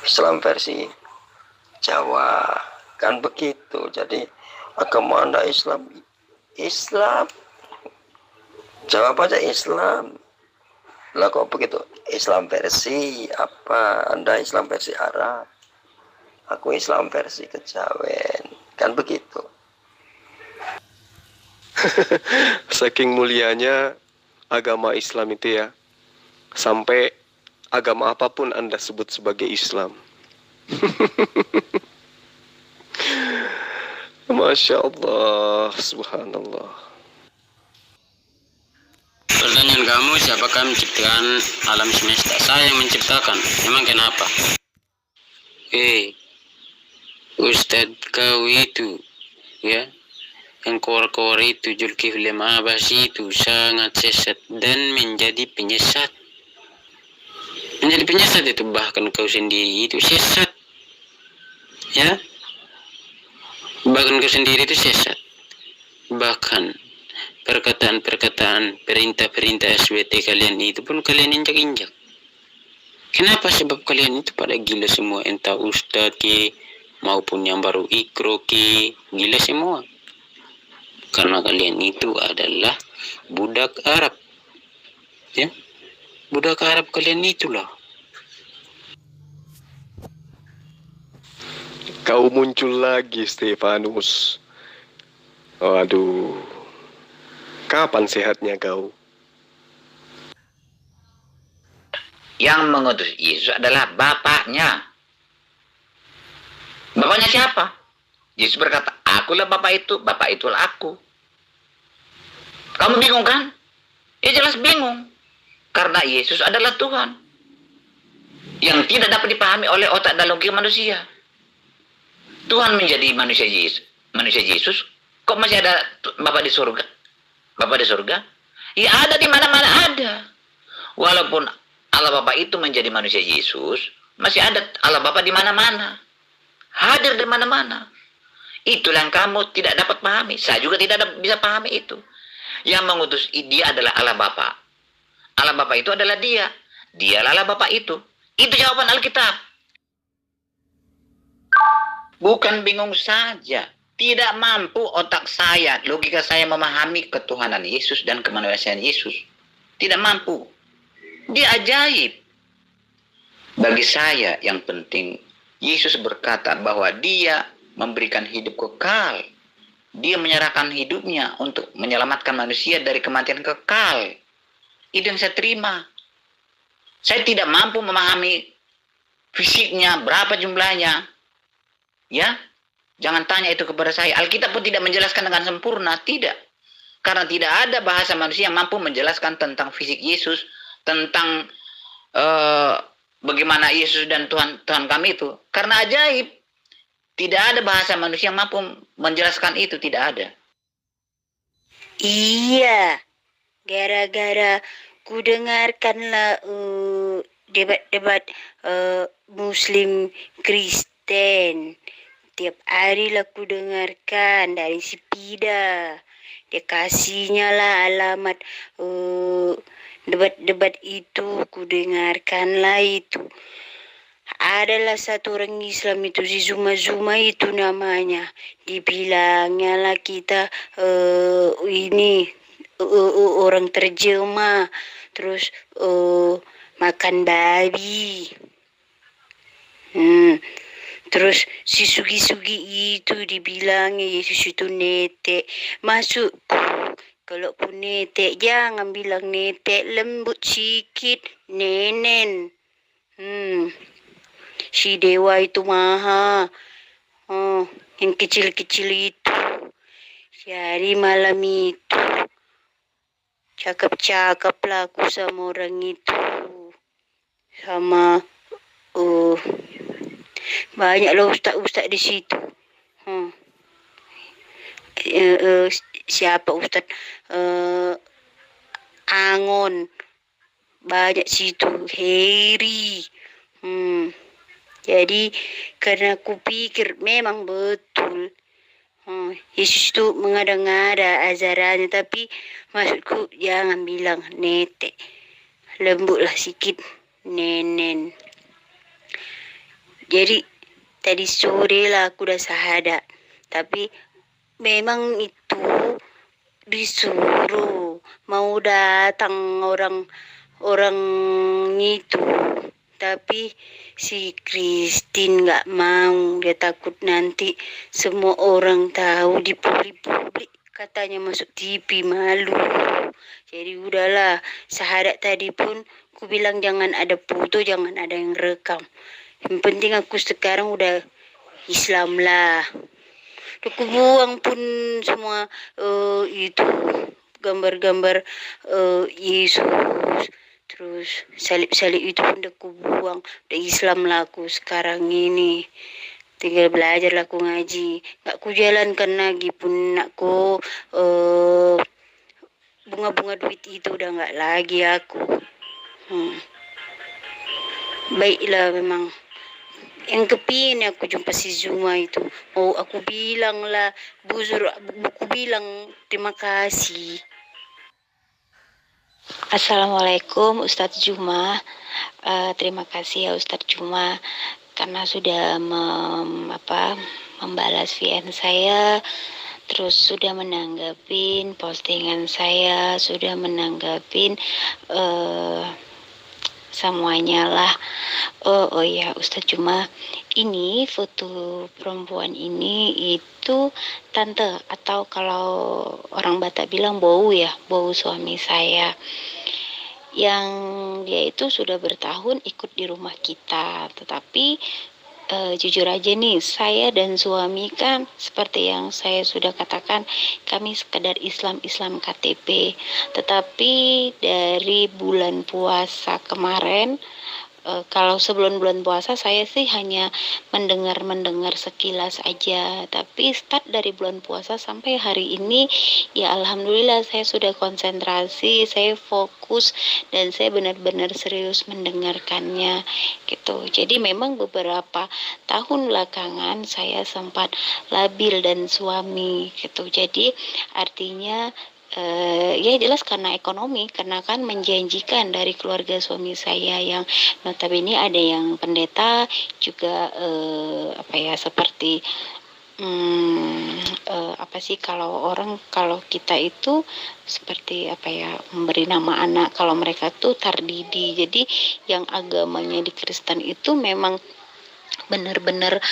Islam versi Jawa, kan begitu. Jadi agama Anda Islam, Islam, jawab aja Islam. Lah kok begitu? Islam versi apa? Anda Islam versi Arab, aku Islam versi Kejawen, kan begitu. Saking mulianya agama Islam itu ya, sampai agama apapun Anda sebut sebagai Islam. Masya Allah, subhanallah. Pertanyaan kamu, siapakah menciptakan alam semesta? Saya yang menciptakan. Emang kenapa? Ustadz kau itu, ya, yang kor-kor itu, Zulkifli Ma'abas itu sangat sesat dan menjadi penyesat. Menjadi penyesat itu, bahkan kau sendiri itu sesat. Ya, bahkan kau sendiri itu sesat. Bahkan perkataan-perkataan perintah-perintah SWT kalian itu pun kalian injak-injak. Kenapa? Sebab kalian itu pada gila semua, entah ustadz ke maupun yang baru ikro ke, gila semua. Karena kalian itu adalah budak Arab. Ya, budak Arab kalian itulah. Kau muncul lagi, Stefanus. Waduh, kapan sehatnya kau? Yang mengutus Yesus adalah bapaknya. Bapaknya siapa? Yesus berkata, akulah bapak itulah aku. Kamu bingung kan? Ya jelas bingung. Karena Yesus adalah Tuhan. Yang tidak dapat dipahami oleh otak dan logika manusia. Tuhan menjadi manusia Yesus. Kok masih ada Bapak di surga? Bapak di surga? Ya ada, di mana-mana ada. Walaupun Allah Bapa itu menjadi manusia Yesus, masih ada Allah Bapa di mana-mana. Hadir di mana-mana. Itulah yang kamu tidak dapat pahami. Saya juga tidak bisa pahami itu. Yang mengutus dia adalah Allah Bapa. Allah Bapa itu adalah dia. Dialah Allah Bapa itu. Itu jawaban Alkitab. Bukan bingung saja. Tidak mampu otak saya, logika saya memahami ketuhanan Yesus dan kemanusiaan Yesus. Tidak mampu. Dia ajaib. Bagi saya yang penting, Yesus berkata bahwa dia memberikan hidup kekal. Dia menyerahkan hidupnya untuk menyelamatkan manusia dari kematian kekal. Itu yang saya terima. Saya tidak mampu memahami fisiknya, berapa jumlahnya. Ya, jangan tanya itu kepada saya. Alkitab pun tidak menjelaskan dengan sempurna, tidak. Karena tidak ada bahasa manusia yang mampu menjelaskan tentang fisik Yesus, tentang bagaimana Yesus dan Tuhan kami itu. Karena ajaib. Tidak ada bahasa manusia yang mampu menjelaskan itu, tidak ada. Iya, gara-gara ku dengarkanlah debat-debat Muslim Kristen. Tiap hari lah ku dengarkan dari si Pida. Dia kasihnya lah alamat debat-debat itu. Ku dengarkan lah itu. Adalah satu orang Islam itu, si Zuma itu namanya. Dibilangnya lah kita ini orang terjemah. Terus makan babi. Terus si Sugi-Sugi itu dibilangnya Yesus itu netek. Masukku, kalau pun netek jangan bilang netek, lembut sikit, nenen. Si dewa itu maha. Yang kecil-kecil itu. Jadi malam itu cakap-cakap lah aku sama orang itu. Sama banyaklah ustaz-ustaz di situ. Siapa ustaz? Angon. Banyak situ. Heri. Jadi karena aku pikir memang betul. Yesus itu mengada-ngada ajarannya, tapi maksudku jangan bilang netek. Lembutlah sikit, nenen. Jadi tadi sore lah aku udah syahadat. Tapi memang itu disuruh mau datang orang itu. Tapi si Christine nggak mau. Dia takut nanti semua orang tahu di publik. Katanya masuk TV malu. Jadi udahlah. Syahadat tadi pun ku bilang jangan ada foto, jangan ada yang rekam. Yang penting aku sekarang udah Islam lah. Udah ku buang pun semua itu gambar-gambar Yesus. Terus salib-salib itu pun udah ku buang. Udah Islam lah aku sekarang ini. Tinggal belajar lah aku ngaji. Gak ku jalankan lagi pun aku bunga-bunga duit itu udah gak lagi aku. Baiklah memang. yang kepingin aku jumpa si Zuma itu. Mau aku bilang lah, buku bilang terima kasih. Assalamualaikum Ustadz Juma. Terima kasih ya Ustadz Juma karena sudah membalas VN saya, terus sudah menanggapin postingan saya, sudah menanggapin semuanya lah. Oh ya Ustadz Juma, ini foto perempuan ini itu tante, atau kalau orang Batak bilang bau ya, bau suami saya, yang dia itu sudah bertahun ikut di rumah kita. Tetapi jujur aja nih, saya dan suami kan seperti yang saya sudah katakan, kami sekedar Islam KTP. Tetapi dari bulan puasa kemarin, kalau sebelum bulan puasa saya sih hanya mendengar sekilas aja, tapi start dari bulan puasa sampai hari ini ya alhamdulillah saya sudah konsentrasi, saya fokus, dan saya benar-benar serius mendengarkannya gitu. Jadi memang beberapa tahun belakangan saya sempat labil dan suami gitu. Jadi artinya ya jelas karena ekonomi, karena kan menjanjikan dari keluarga suami saya yang notabene ada yang pendeta juga, seperti kalau kita itu seperti memberi nama anak, kalau mereka tuh tardidi. Jadi yang agamanya di Kristen itu memang benar-benar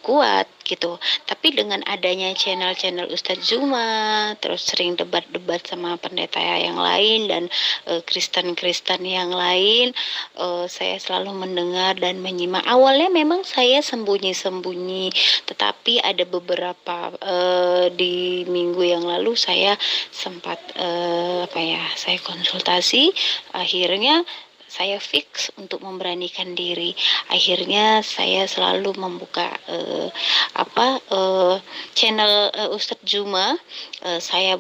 kuat gitu. Tapi dengan adanya channel-channel Ustadz Zuma, terus sering debat-debat sama pendeta yang lain dan Kristen-Kristen yang lain, saya selalu mendengar dan menyimak. Awalnya memang saya sembunyi-sembunyi, tetapi ada beberapa di minggu yang lalu saya sempat saya konsultasi, akhirnya saya fix untuk memberanikan diri. Akhirnya saya selalu membuka channel Ustadz Zuma. Saya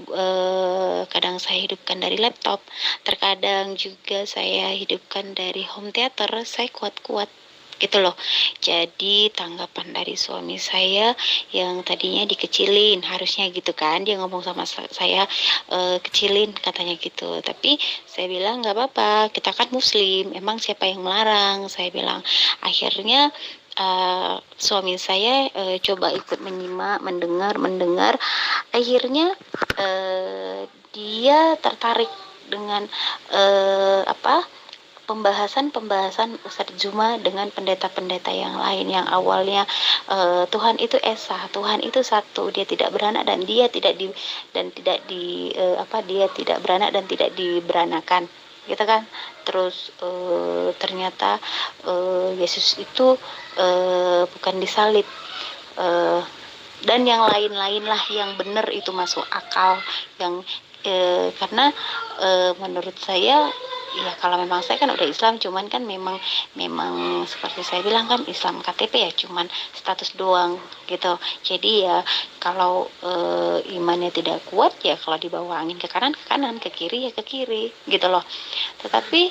kadang saya hidupkan dari laptop, terkadang juga saya hidupkan dari home theater. Saya kuat-kuat gitu loh. Jadi tanggapan dari suami saya yang tadinya dikecilin, harusnya gitu kan, dia ngomong sama saya, kecilin katanya gitu, tapi saya bilang nggak apa-apa, kita kan muslim, emang siapa yang melarang, saya bilang. Akhirnya suami saya coba ikut menyimak, mendengar, akhirnya dia tertarik dengan pembahasan Ustadz Zuma dengan pendeta-pendeta yang lain yang awalnya Tuhan itu esa, Tuhan itu satu, dia tidak beranak dan dia tidak beranak dan tidak diberanakan gitu kan. Terus ternyata Yesus itu bukan disalib, dan yang lain-lain lah yang benar itu masuk akal, yang karena menurut saya ya, kalau memang saya kan udah Islam, cuman kan memang seperti saya bilang kan Islam KTP ya cuman status doang gitu. Jadi ya kalau imannya tidak kuat ya kalau dibawa angin ke kanan, ke kiri ya ke kiri gitu loh. Tetapi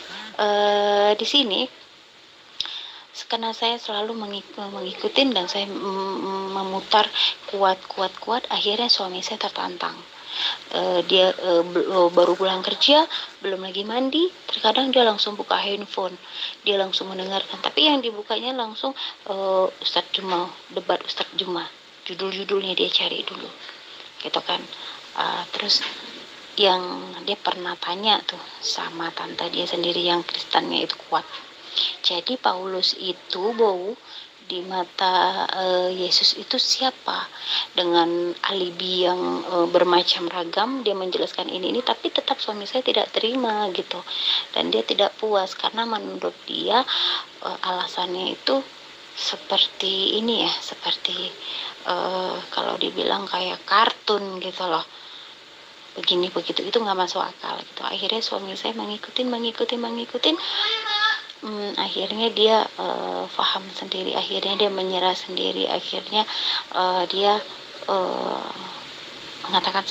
di sini karena saya selalu mengikutin dan saya memutar kuat, akhirnya suami saya tertantang. Dia baru pulang kerja, belum lagi mandi, terkadang dia langsung buka handphone, dia langsung mendengarkan, tapi yang dibukanya langsung Ustadz Juma, debat Ustadz Juma, judul-judulnya dia cari dulu gitu kan. Terus yang dia pernah tanya tuh sama tante dia sendiri yang Kristennya itu kuat, jadi Paulus itu bau di mata Yesus itu siapa, dengan alibi yang bermacam ragam dia menjelaskan ini, tapi tetap suami saya tidak terima gitu, dan dia tidak puas karena menurut dia alasannya itu seperti ini ya, seperti kalau dibilang kayak kartun gitu loh, begini begitu, itu nggak masuk akal gitu. Akhirnya suami saya mengikutin, akhirnya dia paham sendiri, akhirnya dia menyerah sendiri, akhirnya dia mengatakan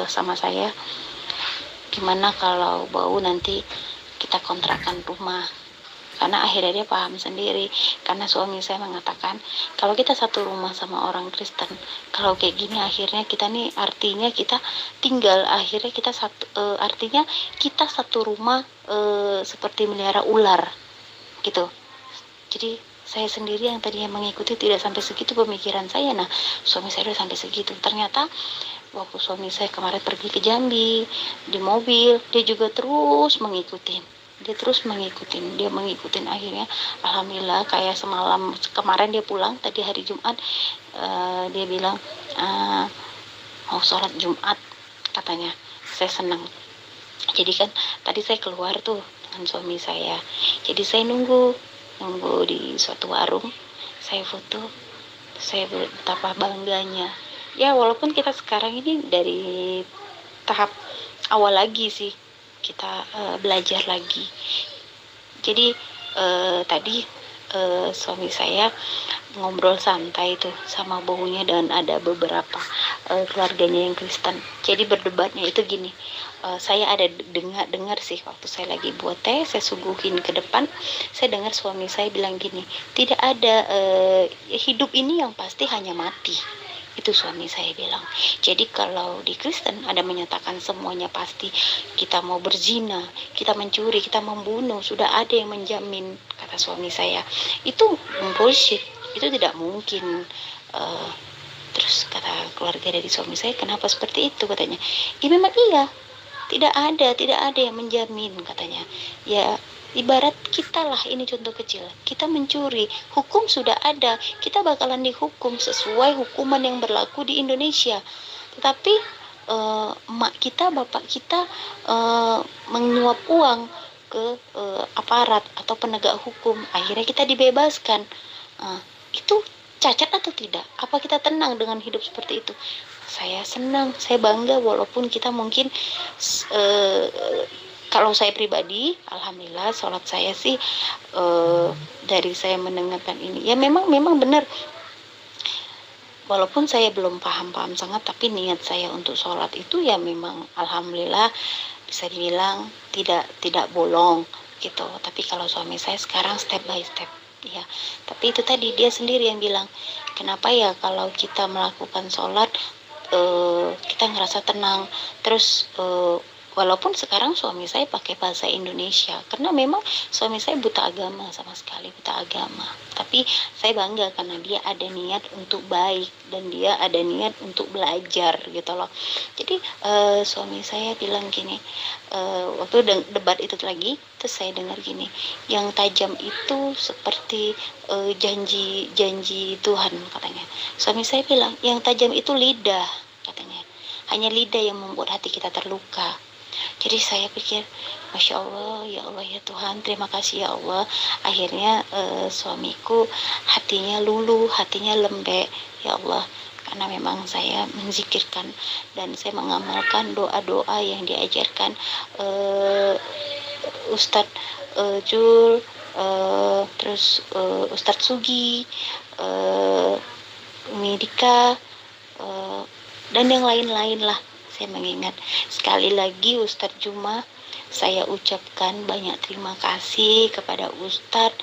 sama saya, gimana kalau bau nanti kita kontrakan rumah karena akhirnya dia paham sendiri. Karena suami saya mengatakan kalau kita satu rumah sama orang Kristen, kalau kayak gini akhirnya kita nih artinya kita tinggal, akhirnya kita artinya kita satu rumah seperti melihara ular gitu. Jadi saya sendiri yang tadinya mengikuti tidak sampai segitu pemikiran saya. Nah, suami saya udah sampai segitu. Ternyata waktu suami saya kemarin pergi ke Jambi di mobil, dia juga terus mengikutin. Dia mengikutin akhirnya alhamdulillah kayak semalam kemarin dia pulang tadi hari Jumat, dia bilang mau sholat Jumat katanya. Saya senang. Jadi kan tadi saya keluar tuh dengan suami saya. Jadi saya nunggu di suatu warung, saya foto, saya betapa bangganya. Ya walaupun kita sekarang ini dari tahap awal lagi sih, kita belajar lagi. Jadi tadi suami saya ngobrol santai tuh sama baunya dan ada beberapa keluarganya yang Kristen. Jadi berdebatnya itu gini, saya ada dengar sih waktu saya lagi buat teh, saya suguhin ke depan, saya dengar suami saya bilang gini, tidak ada hidup ini yang pasti hanya mati. Itu suami saya bilang. Jadi kalau di Kristen ada menyatakan semuanya pasti, kita mau berzina, kita mencuri, kita membunuh, sudah ada yang menjamin, kata suami saya. Itu bullshit, itu tidak mungkin. Terus kata keluarga dari suami saya, kenapa seperti itu katanya. Ya memang iya, tidak ada yang menjamin katanya. Ya ibarat kita lah, ini contoh kecil, kita mencuri, hukum sudah ada, kita bakalan dihukum sesuai hukuman yang berlaku di Indonesia. Tetapi emak kita, bapak kita menyuap uang ke aparat atau penegak hukum, akhirnya kita dibebaskan. Itu cacat atau tidak? Apa kita tenang dengan hidup seperti itu? Saya senang, saya bangga, walaupun kita mungkin kalau saya pribadi, alhamdulillah sholat saya sih dari saya mendengarkan ini, ya memang benar. Walaupun saya belum paham sangat, tapi niat saya untuk sholat itu ya memang alhamdulillah bisa dibilang tidak bolong gitu. Tapi kalau suami saya sekarang step by step, ya. Tapi itu tadi dia sendiri yang bilang, kenapa ya kalau kita melakukan sholat kita ngerasa tenang. Terus walaupun sekarang suami saya pakai bahasa Indonesia, karena memang suami saya buta agama, sama sekali buta agama. Tapi saya bangga karena dia ada niat untuk baik dan dia ada niat untuk belajar gitu loh. Jadi suami saya bilang gini, waktu debat itu lagi, terus saya dengar gini, yang tajam itu seperti janji Tuhan katanya. Suami saya bilang, yang tajam itu lidah katanya. Hanya lidah yang membuat hati kita terluka. Jadi saya pikir, Masya Allah, ya Allah ya Tuhan, terima kasih ya Allah. Akhirnya suamiku hatinya luluh, hatinya lembek, ya Allah. Karena memang saya menzikirkan dan saya mengamalkan doa-doa yang diajarkan Ustadz Jul, terus Ustadz Sugi, Medika, dan yang lain-lain lah. Saya mengingat sekali lagi Ustadz Juma, saya ucapkan banyak terima kasih kepada Ustadz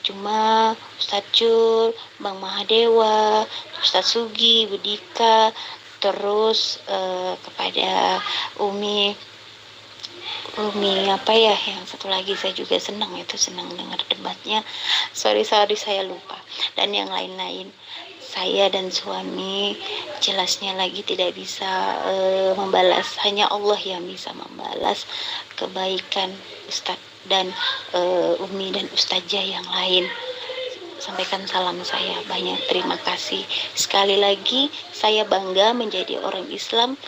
Juma, Ustadz Jul, Bang Mahadewa, Ustadz Sugi, Budika, terus kepada Umi apa ya, yang satu lagi saya juga senang dengar debatnya. Sorry saya lupa, dan yang lain-lain. Saya dan suami jelasnya lagi tidak bisa membalas, hanya Allah yang bisa membalas kebaikan Ustadz dan Umi dan Ustazah yang lain. Sampaikan salam saya, banyak terima kasih. Sekali lagi saya bangga menjadi orang Islam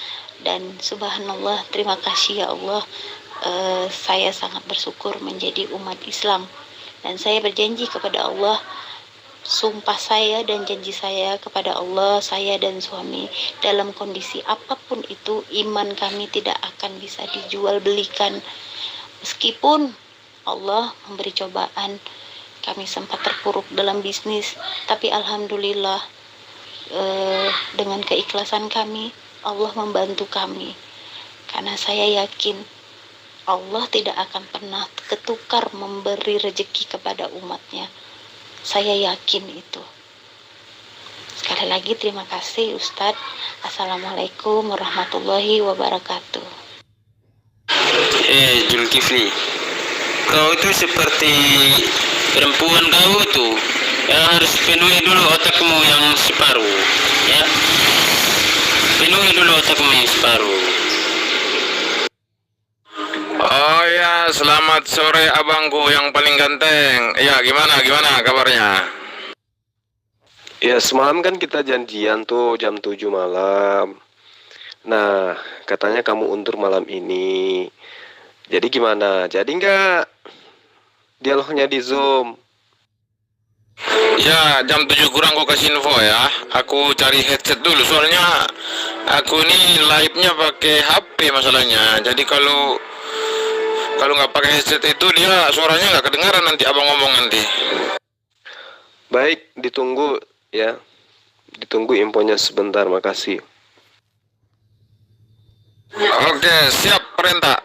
dan subhanallah, terima kasih ya Allah. Saya sangat bersyukur menjadi umat Islam dan saya berjanji kepada Allah, sumpah saya dan janji saya kepada Allah, saya dan suami dalam kondisi apapun itu, iman kami tidak akan bisa dijual belikan. Meskipun Allah memberi cobaan, kami sempat terpuruk dalam bisnis, tapi alhamdulillah dengan keikhlasan kami, Allah membantu kami. Karena saya yakin Allah tidak akan pernah ketukar memberi rezeki kepada umatnya. Saya yakin itu. Sekali lagi terima kasih Ustadz. Assalamualaikum warahmatullahi wabarakatuh. Zulkifli, kau itu seperti perempuan kau tuh yang harus penuhi dulu otakmu yang separuh, ya. Penuhi dulu otakmu yang separuh. Oh ya, selamat sore abangku yang paling ganteng. Ya, gimana kabarnya? Ya semalam kan kita janjian tuh jam 7 malam. Nah, katanya kamu undur malam ini. Jadi gimana? Jadi nggak dialognya di Zoom? Ya, jam 7 kurang kau kasih info ya. Aku cari headset dulu, soalnya aku ini live-nya pakai HP masalahnya. Jadi kalau nggak pakai headset itu dia suaranya nggak kedengaran nanti abang ngomong nanti. Baik, ditunggu ya. Ditunggu infonya sebentar, makasih. Oke, siap perintah.